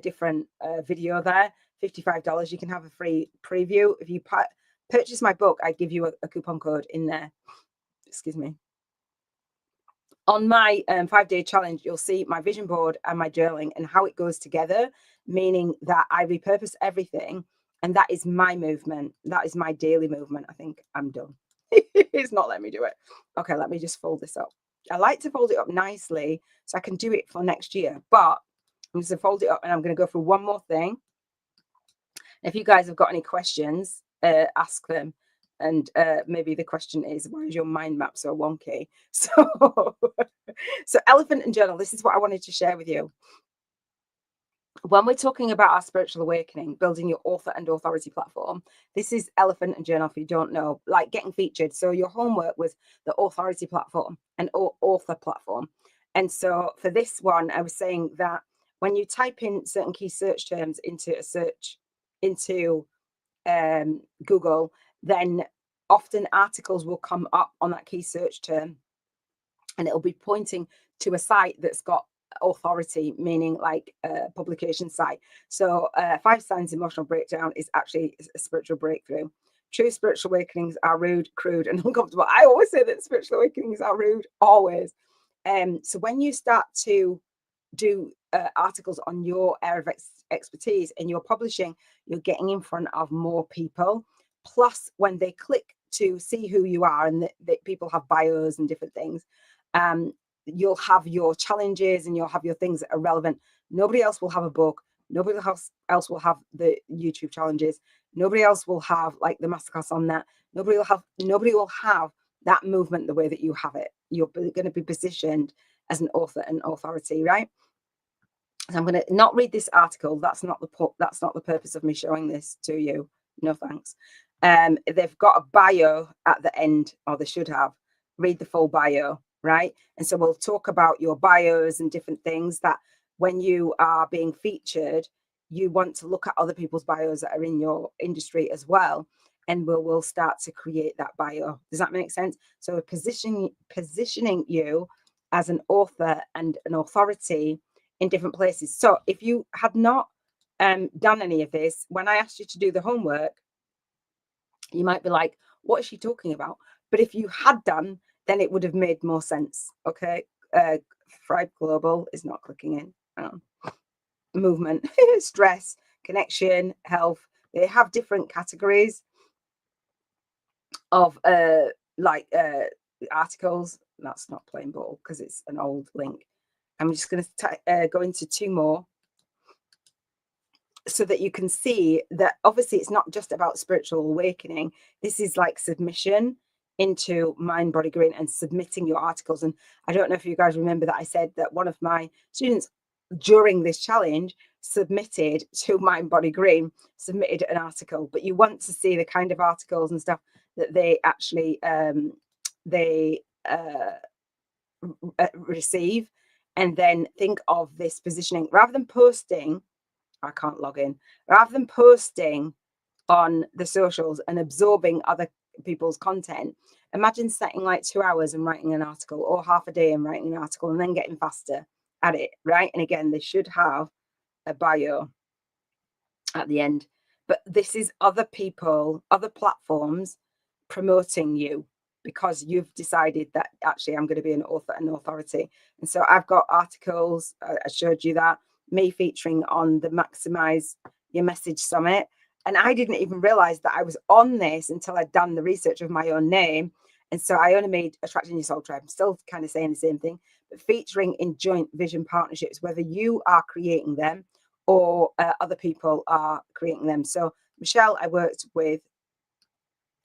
A: different video there, $55. You can have a free preview. If you purchase my book, I give you a coupon code in there. Excuse me. On my 5-day challenge, you'll see my vision board and my journaling and how it goes together, meaning that I repurpose everything. And that is my movement. That is my daily movement. I think I'm done. It's not letting me do it. Okay, let me just fold this up. I like to fold it up nicely so I can do it for next year. But I'm just going to fold it up, and I'm going to go through one more thing. If you guys have got any questions, ask them. And maybe the question is, why is your mind map so wonky? So elephant and journal, this is what I wanted to share with you. When we're talking about our spiritual awakening, building your author and authority platform, this is elephant and journal if you don't know, like getting featured. So your homework was the authority platform and author platform. And so for this one, I was saying that when you type in certain key search terms into a search into Google, then often articles will come up on that key search term, and it'll be pointing to a site that's got authority, meaning like a publication site. So 5 Signs Emotional Breakdown is actually a spiritual breakthrough. True spiritual awakenings are rude, crude, and uncomfortable. I always say that spiritual awakenings are rude, always. So when you start to do articles on your area of expertise and you're publishing, you're getting in front of more people. Plus, when they click to see who you are, and that people have bios and different things, you'll have your challenges and you'll have your things that are relevant. Nobody else will have a book. Nobody else will have the YouTube challenges. Nobody else will have like the masterclass on that. Nobody will have that movement the way that you have it. You're going to be positioned as an author and authority, right? So I'm going to not read this article. That's not the purpose of me showing this to you. No thanks. They've got a bio at the end, or they should have. Read the full bio, right? And so we'll talk about your bios and different things that when you are being featured, you want to look at other people's bios that are in your industry as well. And we'll start to create that bio. Does that make sense? So we're positioning you as an author and an authority in different places. So if you had not done any of this, when I asked you to do the homework, you might be like, what is she talking about? But if you had done, then it would have made more sense. Okay. Thrive Global is not clicking in. Movement, stress, connection, health. They have different categories of articles. That's not playing ball because it's an old link. I'm just going to go into 2 more so that you can see that obviously it's not just about spiritual awakening. This is like submission into Mind Body Green and submitting your articles. And I don't know if you guys remember that I said that one of my students during this challenge submitted to Mind Body Green, submitted an article. But you want to see the kind of articles and stuff that they actually receive, and then think of this positioning rather than posting. I can't log in. Rather than posting on the socials and absorbing other people's content, imagine setting like 2 hours and writing an article, or half a day and writing an article, and then getting faster at it, right? And again, they should have a bio at the end. But this is other people, other platforms promoting you because you've decided that actually I'm going to be an author and authority. And so I've got articles, I showed you that, me featuring on the Maximize Your Message Summit. And I didn't even realize that I was on this until I'd done the research of my own name. And so I only made Attracting Your Soul Tribe. I'm still kind of saying the same thing, but featuring in joint vision partnerships, whether you are creating them or other people are creating them. So Michelle, I worked with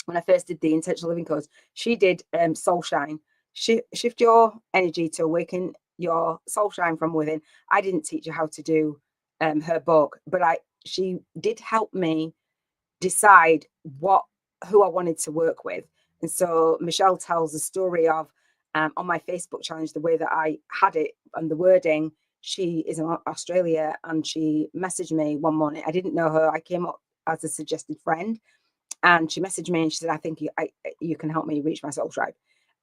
A: when I first did the intentional living course, she did soul shine. Shift your energy to awaken your soul shine from within. I didn't teach her how to do her book, but she did help me decide who I wanted to work with. And so Michelle tells the story of on my Facebook challenge, the way that I had it and the wording. She is in Australia and she messaged me one morning. I didn't know her. I came up as a suggested friend, and she messaged me and she said, I think you can help me reach my soul tribe.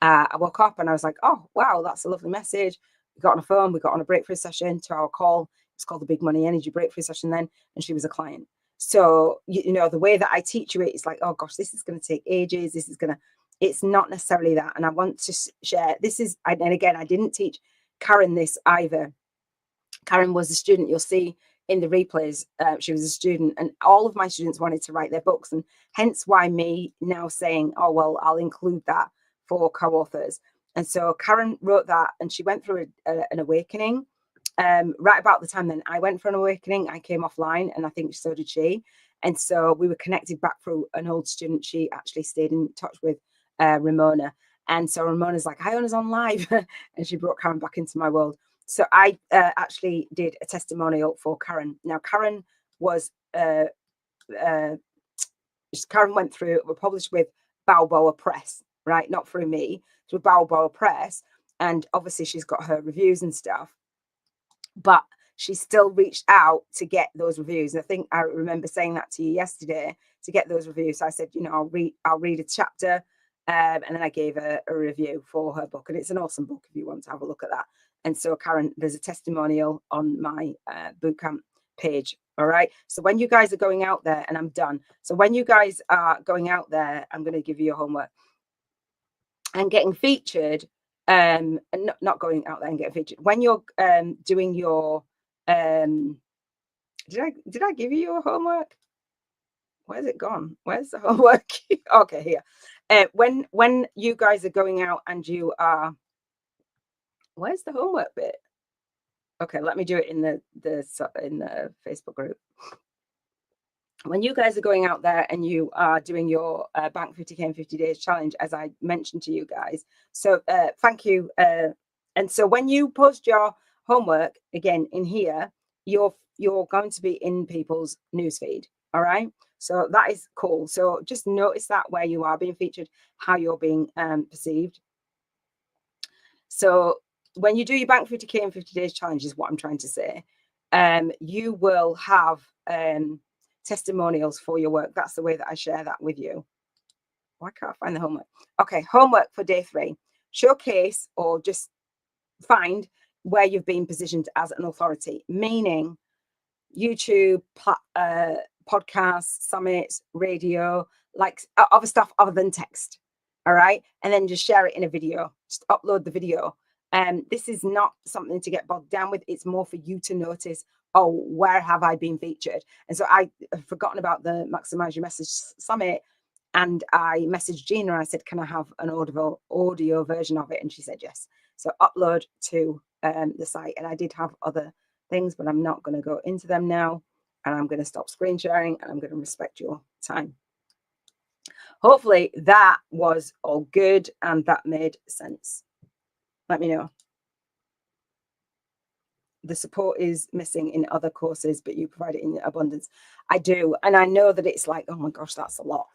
A: I woke up and I was like, oh, wow, that's a lovely message. We got on a phone, we got on a breakthrough session, 2-hour call. It's called the Big Money Energy Breakthrough Session then. And she was a client. So, you know, the way that I teach you it, it's like, oh gosh, this is going to take ages. It's not necessarily that. And I want to share, and again, I didn't teach Karen this either. Karen was a student. You'll see in the replays, she was a student, and all of my students wanted to write their books, and hence why me now saying, oh, well, I'll include that for co-authors. And so Karen wrote that, and she went through an awakening. Right about the time then I went for an awakening, I came offline, and I think so did she. And so we were connected back through an old student. She actually stayed in touch with Ramona. And so Ramona's like, Iona's on live. And she brought Karen back into my world. So I actually did a testimonial for Karen. Now, Karen was, Karen went through, were published with Balboa Press, right? Not through me, through Balboa Press. And obviously she's got her reviews and stuff. But she still reached out to get those reviews. And I think I remember saying that to you yesterday, to get those reviews. So I said, you know, I'll read a chapter. And then I gave her a review for her book. And it's an awesome book if you want to have a look at that. And so, Karen, there's a testimonial on my bootcamp page. All right. So when you guys are going out there, and I'm done. So when you guys are going out there, I'm going to give you your homework and getting featured. And not going out there and getting featured. When you're doing your did I give you your homework? Where's it gone? Where's the homework? Okay, here. When you guys are going out and you are, where's the homework bit? Okay, let me do it in the Facebook group. When you guys are going out there and you are doing your Bank 50K in 50 days challenge, as I mentioned to you guys. So thank you. And so when you post your homework again in here, you're going to be in people's newsfeed. All right. So that is cool. So just notice that where you are being featured, how you're being perceived. So when you do your Bank 50K in 50 days challenge is what I'm trying to say. You will have testimonials for your work. That's the way that I share that with you. Why can't I find the homework? Okay, homework for day 3. Showcase or just find where you've been positioned as an authority, meaning YouTube, podcasts, summits, radio, like other stuff other than text. All right. And then just share it in a video, just upload the video. This is not something to get bogged down with. It's more for you to notice, oh, where have I been featured? And so I have forgotten about the Maximize Your Message Summit. And I messaged Gina. I said, can I have an audio version of it? And she said, yes. So upload to the site. And I did have other things, but I'm not going to go into them now. And I'm going to stop screen sharing and I'm going to respect your time. Hopefully that was all good and that made sense. Let me know. The support is missing in other courses, but you provide it in abundance. I do. And I know that it's like, oh my gosh, that's a lot.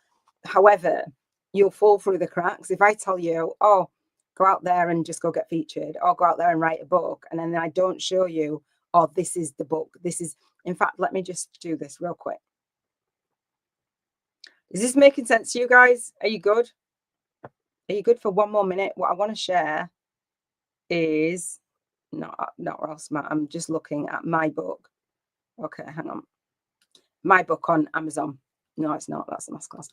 A: However, you'll fall through the cracks. If I tell you, oh, go out there and just go get featured, or go out there and write a book, and then I don't show you, oh, this is the book. This is, in fact, let me just do this real quick. Is this making sense to you guys? Are you good? Are you good for one more minute? What I want to share is not Ross, I'm just looking at my book. Okay, hang on. My book on Amazon. No, it's not. That's a masterclass.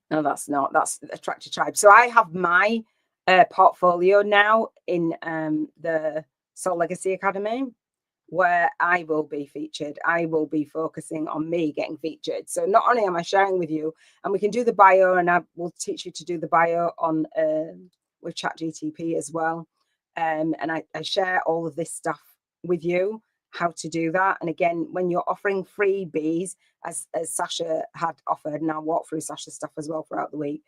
A: No, that's not. That's Attract Your Tribe. So I have my portfolio now in the Soul Legacy Academy, where I will be featured. I will be focusing on me getting featured. So not only am I sharing with you, and we can do the bio, and I will teach you to do the bio on with ChatGTP as well. And I share all of this stuff with you. how to do that. And again, when you're offering freebies, as Sasha had offered, and I'll walk through Sasha's stuff as well throughout the week,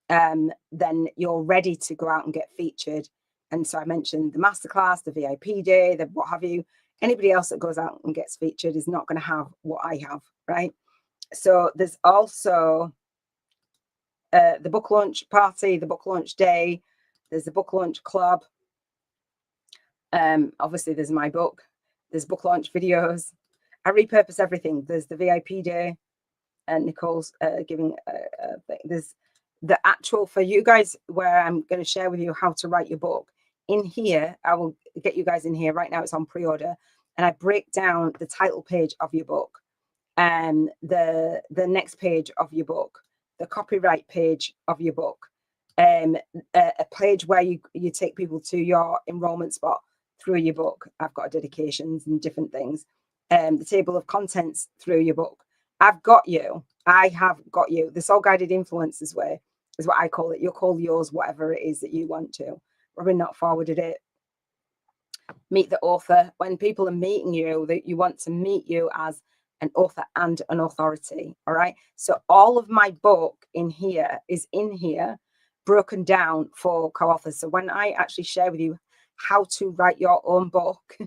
A: then you're ready to go out and get featured. And so I mentioned the masterclass, the VIP day, the what have you. Anybody else that goes out and gets featured is not going to have what I have, right? So there's also the book launch party, the book launch day. There's the book launch club. Obviously, there's my book. There's book launch videos. I repurpose everything. There's the VIP day, and Nicole's giving there's the actual for you guys where I'm going to share with you how to write your book. In here, I will get you guys in here right now. It's on pre-order, and I break down the title page of your book, and the next page of your book, the copyright page of your book, a page where you take people to your enrollment spot through your book. I've got dedications and different things. The table of contents through your book. I've got you. I have got you. The Soul Guided Influencers way is what I call it. You'll call yours whatever it is that you want to. Robin not forwarded it. Meet the author. When people are meeting you, that you want to meet you as an author and an authority. All right. So all of my book in here is in here, broken down for co-authors. So when I actually share with you how to write your own book,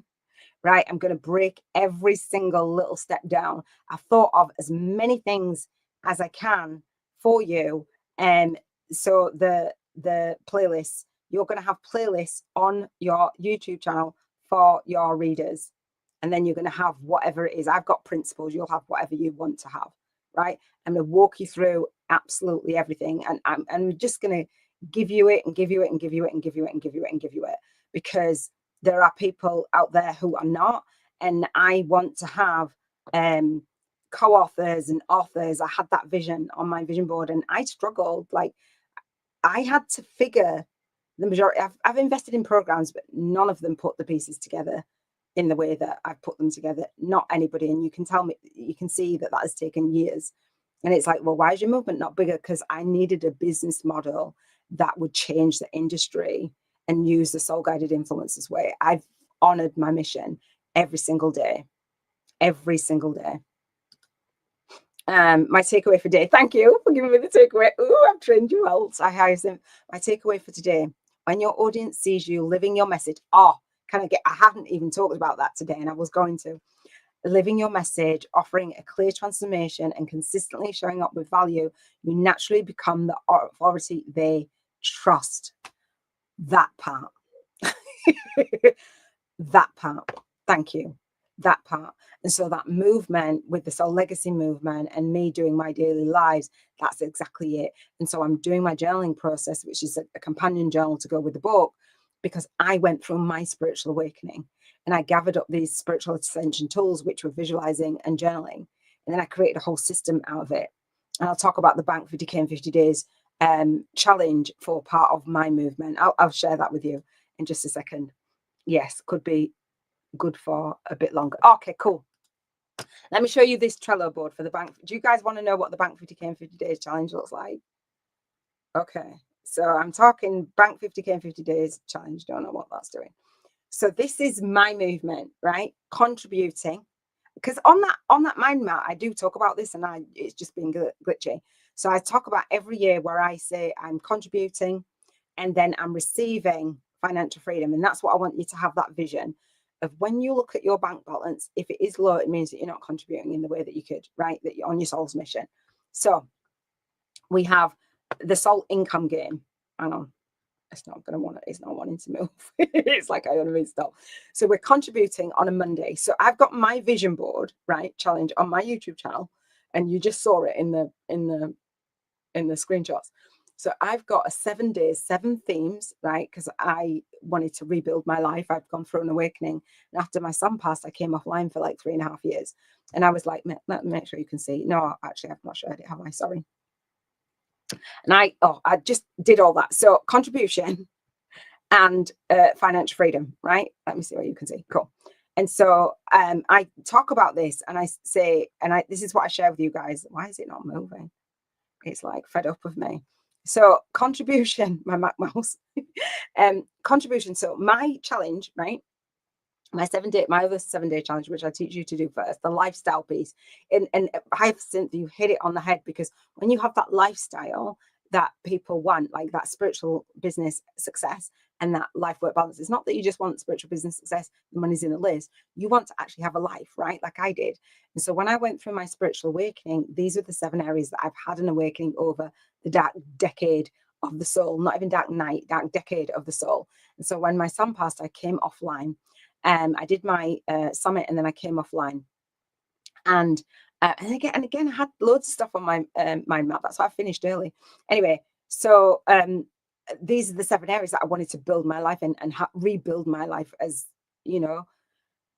A: right, I'm going to break every single little step down. I've thought of as many things as I can for you. And so the playlists, you're going to have playlists on your YouTube channel for your readers. And then you're going to have whatever it is. I've got principles. You'll have whatever you want to have, right? I'm going to walk you through absolutely everything. And I'm just going to give you it and give you it and give you it and give you it and give you it and give you it, because there are people out there who are not. And I want to have co-authors and authors. I had that vision on my vision board, and I struggled. Like, I had to figure the majority. I've invested in programs, but none of them put the pieces together in the way that I've put them together. Not anybody. And you can tell me, you can see that has taken years. And it's like, well, why is your movement not bigger? Because I needed a business model that would change the industry and use the Soul Guided Influencers way. I've honored my mission every single day. Every single day. My takeaway for today. Thank you for giving me the takeaway. Oh, I've trained you well. My takeaway for today: when your audience sees you living your message. I haven't even talked about that today, and I was going to. Living your message, offering a clear transformation, and consistently showing up with value, you naturally become the authority they trust. That part. That part. Thank you. That part. And so that movement with the Soul Legacy movement and me doing my daily lives, that's exactly it. And so I'm doing my journaling process, which is a companion journal to go with the book, because I went through my spiritual awakening and I gathered up these spiritual ascension tools, which were visualizing and journaling. And then I created a whole system out of it. And I'll talk about the Bank 50K in 50 days challenge for part of my movement. I'll share that with you in just a second. Yes, could be good for a bit longer. Okay, cool. Let me show you this Trello board for the bank. Do you guys want to know what the Bank 50K in 50 days challenge looks like? Okay, so I'm talking Bank 50K in 50 days challenge. Don't know what that's doing. So this is my movement, right? Contributing, because on that mind map, I do talk about this, and it's just been glitchy. So I talk about every year where I say I'm contributing, and then I'm receiving financial freedom, and that's what I want you to have, that vision of when you look at your bank balance. If it is low, it means that you're not contributing in the way that you could, right? That you're on your soul's mission. So we have the soul income game. Hang on. It's not wanting to move. It's like Iona means stop. So we're contributing on a Monday. So I've got my vision board, right, challenge on my YouTube channel, and you just saw it in the screenshots. So I've got 7 days, 7 themes, right? Because I wanted to rebuild my life. I've gone through an awakening. And after my son passed, I came offline for like 3.5 years. And I was like, make sure you can see. No, actually, I've not shared it, have I? Sorry. And I just did all that. So contribution and financial freedom, right? Let me see what you can see. Cool. And so I talk about this, and I say, this is what I share with you guys. Why is it not moving? It's like fed up with me. So contribution, my Mac mouse, contribution. So my challenge, right? my other 7-day challenge, which I teach you to do first, the lifestyle piece. And Hyacinth, you hit it on the head, because when you have that lifestyle that people want, like that spiritual business success and that life work balance, it's not that you just want spiritual business success, the money's in the list. You want to actually have a life, right? Like I did. And so when I went through my spiritual awakening, these are the 7 areas that I've had an awakening over the dark decade of the soul, not even dark night, dark decade of the soul. And so when my son passed, I came offline. I did my summit, and then I came offline. And again, I had loads of stuff on my mind map. That's why I finished early. Anyway, so these are the 7 areas that I wanted to build my life in and rebuild my life as, you know,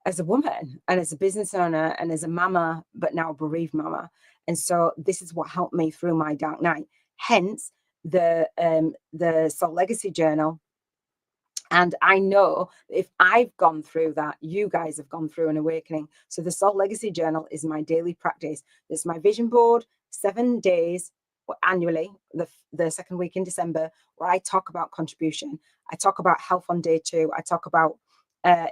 A: as a woman and as a business owner and as a mama, but now a bereaved mama. And so this is what helped me through my dark night. Hence the Soul Legacy Journal. And I know if I've gone through that, you guys have gone through an awakening. So the Soul Legacy Journal is my daily practice. It's my vision board, 7 days annually, the second week in December, where I talk about contribution. I talk about health on day 2. I talk about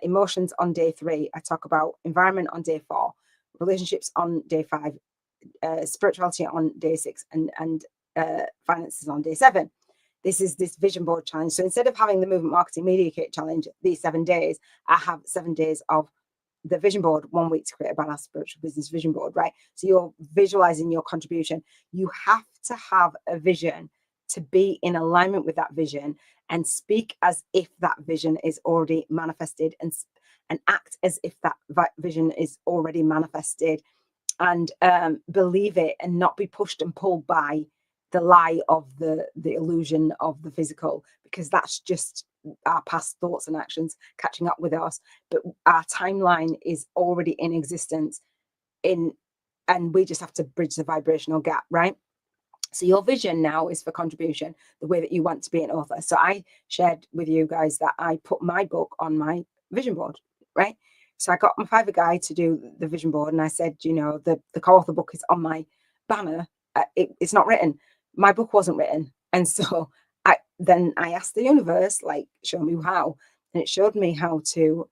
A: emotions on day 3. I talk about environment on day 4, relationships on day 5, spirituality on day 6, and finances on day 7. This is this vision board challenge. So instead of having the movement marketing media kit challenge, these 7 days, I have 7 days of the vision board, 1 week to create a badass spiritual business vision board, right? So you're visualizing your contribution. You have to have a vision to be in alignment with that vision and speak as if that vision is already manifested, and act as if that vision is already manifested, and believe it and not be pushed and pulled by the lie of the illusion of the physical, because that's just our past thoughts and actions catching up with us. But our timeline is already in existence, and we just have to bridge the vibrational gap, right? So your vision now is for contribution, the way that you want to be an author. So I shared with you guys that I put my book on my vision board, right? So I got my private guy to do the vision board, and I said, you know, the co-author book is on my banner. It's not written. My book wasn't written. And so I asked the universe, like, show me how. And it showed me how to,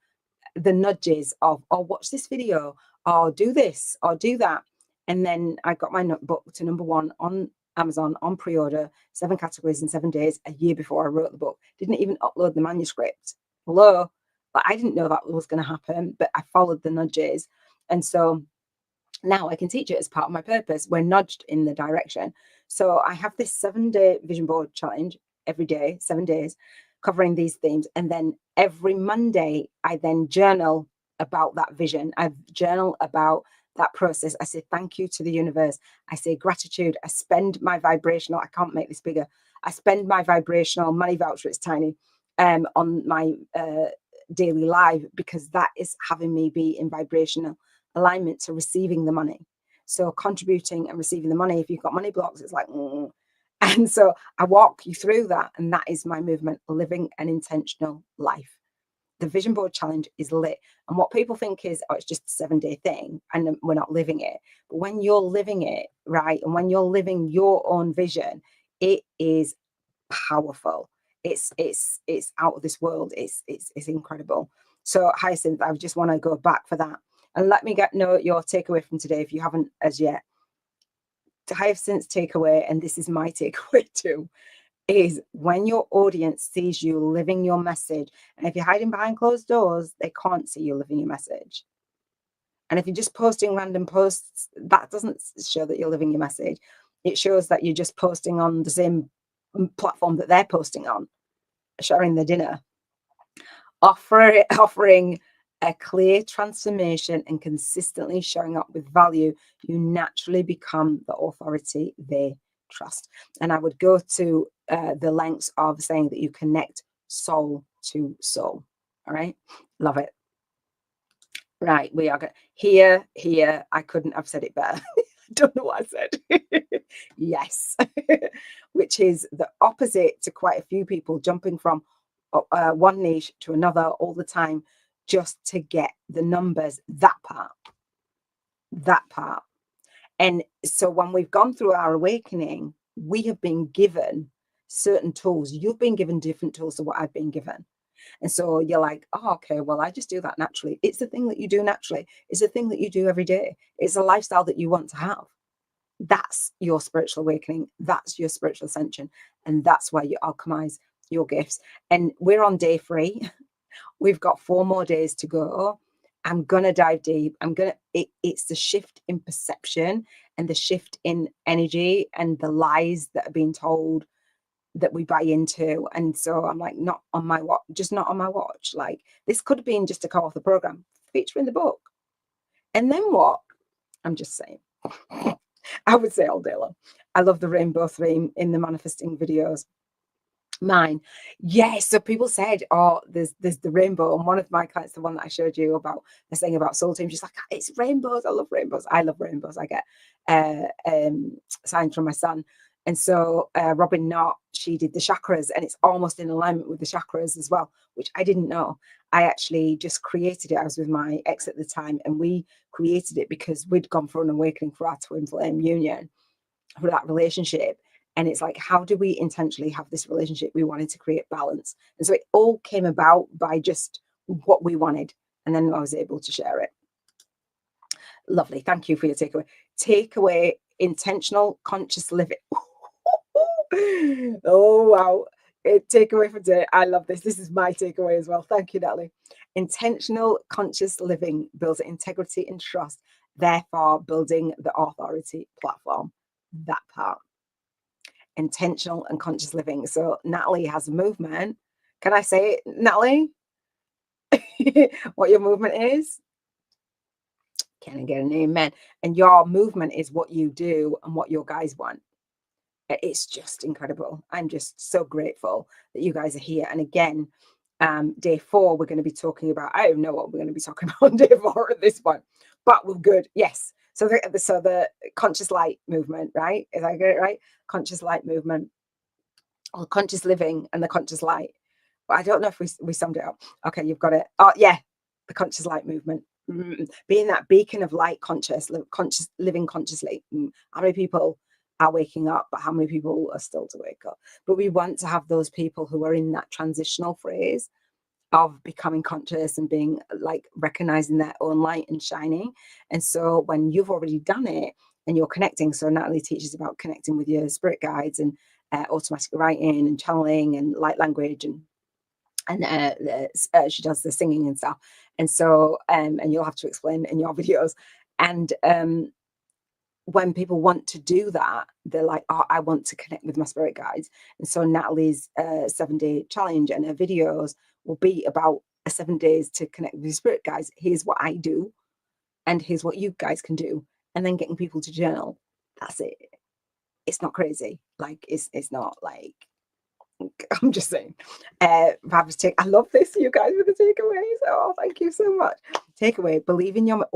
A: the nudges of, oh, watch this video, or do this, or do that. And then I got my book to #1 on Amazon on pre-order, 7 categories in 7 days, a year before I wrote the book. Didn't even upload the manuscript. Hello. But I didn't know that was going to happen, but I followed the nudges. And so now I can teach it as part of my purpose. We're nudged in the direction. So I have this 7-day vision board challenge every day, 7 days, covering these themes. And then every Monday, I then journal about that vision. I journal about that process. I say thank you to the universe. I say gratitude. I spend my vibrational, I can't make this bigger. I spend my vibrational money voucher, it's tiny, on my daily live, because that is having me be in vibrational alignment to receiving the money. So contributing and receiving the money, if you've got money blocks, it's like, And so I walk you through that. And that is my movement, living an intentional life. The vision board challenge is lit. And what people think is, oh, it's just a 7-day thing and we're not living it. But when you're living it, right, and when you're living your own vision, it is powerful. It's out of this world. It's incredible. So Hyacinth, I just want to go back for that. And let me know your takeaway from today if you haven't as yet. Hyacinth's takeaway, and this is my takeaway too, is when your audience sees you living your message, and if you're hiding behind closed doors, they can't see you living your message. And if you're just posting random posts, that doesn't show that you're living your message. It shows that you're just posting on the same platform that they're posting on, sharing their dinner. Offering a clear transformation and consistently showing up with value, you naturally become the authority they trust. And I would go to the lengths of saying that you connect soul to soul. All right. Love it. Right. We are going here. I couldn't have said it better. I don't know what I said. Yes. Which is the opposite to quite a few people jumping from one niche to another all the time just to get the numbers. That part. And so when we've gone through our awakening, we have been given certain tools. You've been given different tools to what I've been given. And so you're like, oh, okay, well, I just do that naturally. It's a thing that you do naturally. It's a thing that you do every day. It's a lifestyle that you want to have. That's your spiritual awakening. That's your spiritual ascension. And that's where you alchemize your gifts. And we're on day 3. We've got 4 more days to go. I'm going to dive deep. It's the shift in perception and the shift in energy and the lies that are being told that we buy into. And so I'm like, not on my watch, just not on my watch. Like, this could have been just a call off the program featuring the book. And then what? I'm just saying. I would say all day long. I love the rainbow theme in the manifesting videos. Mine, yes. So people said, oh, there's the rainbow. And one of my clients, the one that I showed you about, the thing about Soul Team, she's like, it's rainbows. I love rainbows. I love rainbows. I get signs from my son. And so Robin Knott, she did the chakras, and it's almost in alignment with the chakras as well, which I didn't know. I actually just created it. I was with my ex at the time, and we created it because we'd gone for an awakening for our twin flame union, for that relationship. And it's like, how do we intentionally have this relationship? We wanted to create balance. And so it all came about by just what we wanted. And then I was able to share it. Lovely. Thank you for your takeaway. Takeaway, intentional conscious living. Oh, wow. Takeaway for today. I love this. This is my takeaway as well. Thank you, Natalie. Intentional conscious living builds integrity and trust, therefore building the authority platform. That part. Intentional and conscious living. So Natalie has a movement. Can I say it, Natalie? What your movement is? Can I get an amen? And your movement is what you do and what your guys want. It's just incredible. I'm just so grateful that you guys are here. And again, day 4, we're going to be talking about, I don't know what we're going to be talking about on day 4 at this point, but we're good. Yes. So the conscious light movement, right? Is I get it right? Conscious light movement, or conscious living and the conscious light. But I don't know if we summed it up. Okay, you've got it. Oh yeah, the conscious light movement. Being that beacon of light, living consciously. How many people are waking up, but how many people are still to wake up? But we want to have those people who are in that transitional phase of becoming conscious and being like recognizing their own light and shining. And so when you've already done it and you're connecting, so Natalie teaches about connecting with your spirit guides and automatic writing and channeling and light language, and she does the singing and stuff. And so and you'll have to explain in your videos. And when people want to do that, they're like, oh, I want to connect with my spirit guides. And so Natalie's 7-day challenge and her videos will be about 7 days to connect with your spirit guides. Here's what I do, and here's what you guys can do. And then getting people to journal. That's it. It's not crazy. Like, it's not like, I'm just saying. I love this, you guys, with the takeaways. Oh, thank you so much. Takeaway, believe in your...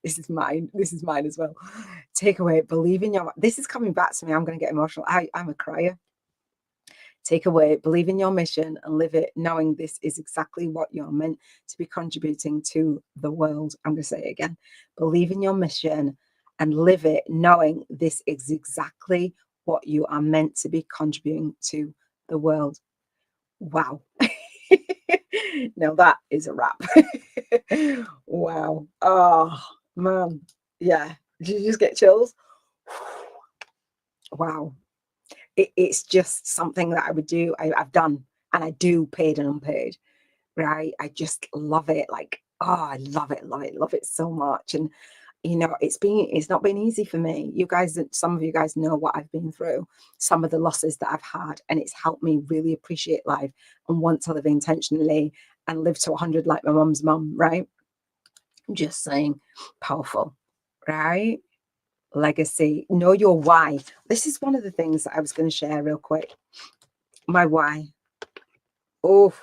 A: This is mine as well. Takeaway, believe in your... This is coming back to me. I'm going to get emotional. I'm a crier. Takeaway, believe in your mission and live it, knowing this is exactly what you're meant to be contributing to the world. I'm going to say it again. Believe in your mission and live it, knowing this is exactly what you are meant to be contributing to the world. Wow. Now that is a wrap. Wow. Oh, man. Yeah. Did you just get chills? Wow. It's just something that I would do. I've done, and I do paid and unpaid. Right. I just love it. Like, oh, I love it so much. And you know, it's not been easy for me. You guys, some of you guys know what I've been through, some of the losses that I've had, and it's helped me really appreciate life and want to live intentionally and live to 100 like my mum's mum, right? I'm just saying, powerful, right? Legacy, know your why. This is one of the things that I was going to share real quick. My why. Oh,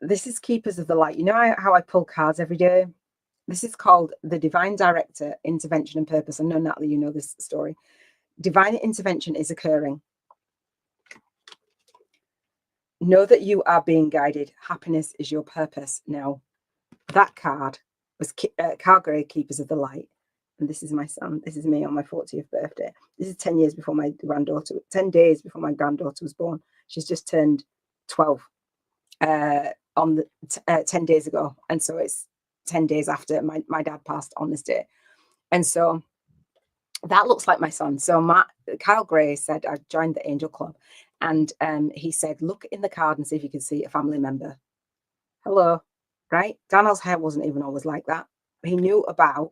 A: this is Keepers of the Light. You know how I pull cards every day? This is called the Divine Director, Intervention and Purpose. I know, Natalie, you know this story. Divine intervention is occurring. Know that you are being guided. Happiness is your purpose. Now, that card was Calgary Keepers of the Light. And this is my son. This is me on my 40th birthday. This is 10 years before my granddaughter, 10 days before my granddaughter was born. She's just turned 12 on the 10 days ago. And so it's 10 days after my dad passed on this day. And so that looks like my son. So Kyle Gray said, I joined the Angel Club, and he said, look in the card and see if you can see a family member. Hello, right? Daniel's hair wasn't even always like that. He knew about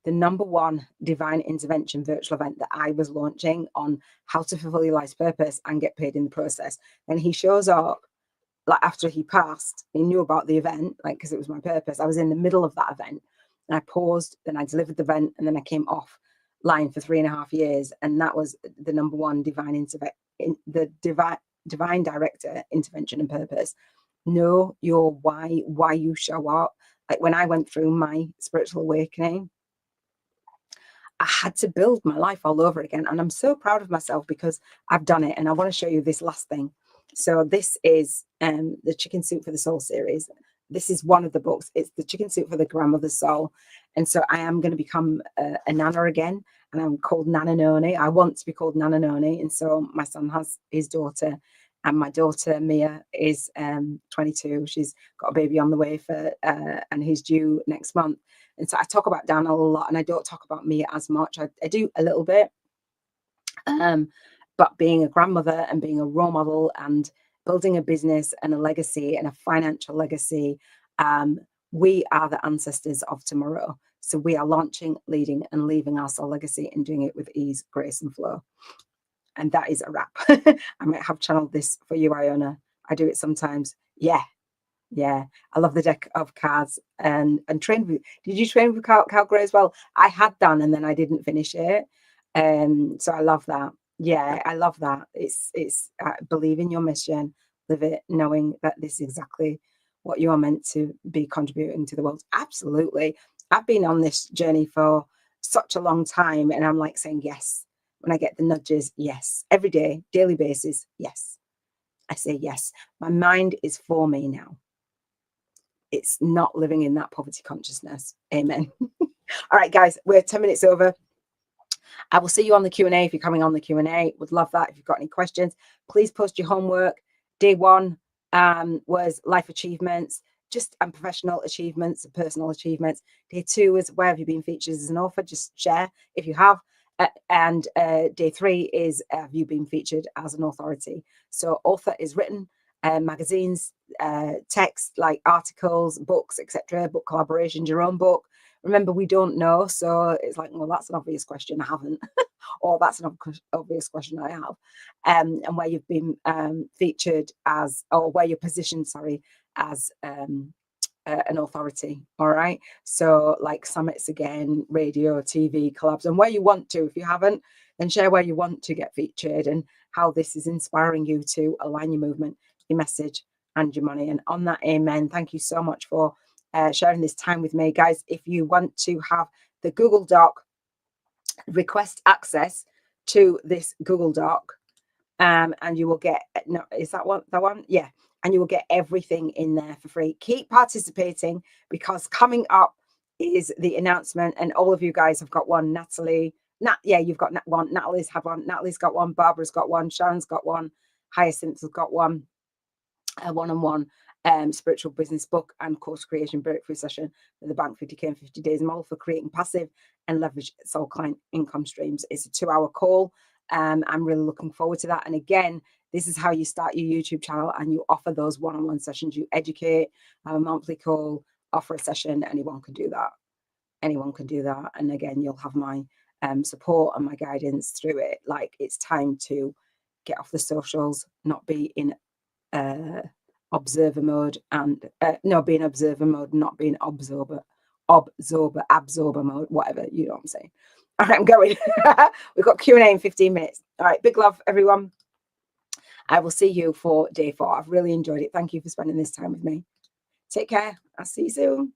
A: the #1 divine intervention virtual event that I was launching on how to fulfill your life's purpose and get paid in the process. And he shows up, like, after he passed. He knew about the event, like, because it was my purpose. I was in the middle of that event, and I paused, then I delivered the event, and then I came off line for 3.5 years. And that was the #1 divine director intervention and purpose. Know your why you show up. Like, when I went through my spiritual awakening, I had to build my life all over again. And I'm so proud of myself because I've done it. And I want to show you this last thing. So this is the Chicken Soup for the Soul series. This is one of the books. It's the Chicken Soup for the Grandmother's Soul. And so I am going to become a Nana again. And I'm called Nana Noni. I want to be called Nana Noni. And so my son has his daughter. And my daughter, Mia, is 22. She's got a baby on the way and he's due next month. And so I talk about Daniel a lot, and I don't talk about Mia as much. I do a little bit. But being a grandmother and being a role model and building a business and a legacy and a financial legacy, we are the ancestors of tomorrow. So we are launching, leading, and leaving our soul legacy and doing it with ease, grace, and flow. And that is a wrap. I might have channeled this for you, Iona. I do it sometimes. Yeah. I love the deck of cards and trained with. Did you train with Cal Gray as well? I had done, and then I didn't finish it. So I love that. Yeah, I love that. It's believe in your mission, live it, knowing that this is exactly what you are meant to be contributing to the world. Absolutely. I've been on this journey for such a long time, and I'm like saying yes when I get the nudges. Yes, every day, daily basis. Yes, I say yes. My mind is for me now. It's not living in that poverty consciousness. Amen. All right, guys, we're 10 minutes over. I will see you on the Q&A if you're coming on the Q&A. Would love that. If you've got any questions, please post your homework. Day 1 was life achievements, and professional achievements and personal achievements. Day 2 is where have you been featured as an author? Just share if you have. And day 3 is have you been featured as an authority? So author is written. Magazines, text like articles, books, etc., book collaborations, your own book. Remember, we don't know, so it's like, well, that's an obvious question I haven't, or that's an obvious question I have, and where you've been featured as, or where you're positioned, as an authority. All right, so like summits again, radio, TV, collabs, and where you want to. If you haven't, then share where you want to get featured and how this is inspiring you to align your movement, your message, and your money. And on that, amen. Thank you so much for sharing this time with me, guys. If you want to have the Google Doc, request access to this Google Doc, and you will get, no, is that one? Yeah. And you will get everything in there for free. Keep participating, because coming up is the announcement, and all of you guys have got one. You've got one. Natalie's had one. Natalie's got one. Barbara's got one. Sharon's got one. Hyacinth's got one. A one-on-one spiritual business book and course creation breakthrough session for the Bank 50K in 50 days model for creating passive and leverage soul client income streams. It's a 2-hour call. I'm really looking forward to that. And again, this is how you start your YouTube channel, and you offer those one-on-one sessions. You educate, have a monthly call, offer a session. Anyone can do that. And again, you'll have my support and my guidance through it. Like, it's time to get off the socials, not be in observer mode, and being observer mode, not being absorber mode, whatever, you know what I'm saying. All right, I'm going. We've got Q&A in 15 minutes. All right, big love, everyone. I will see you for day 4. I've really enjoyed it. Thank you for spending this time with me. Take care. I'll see you soon.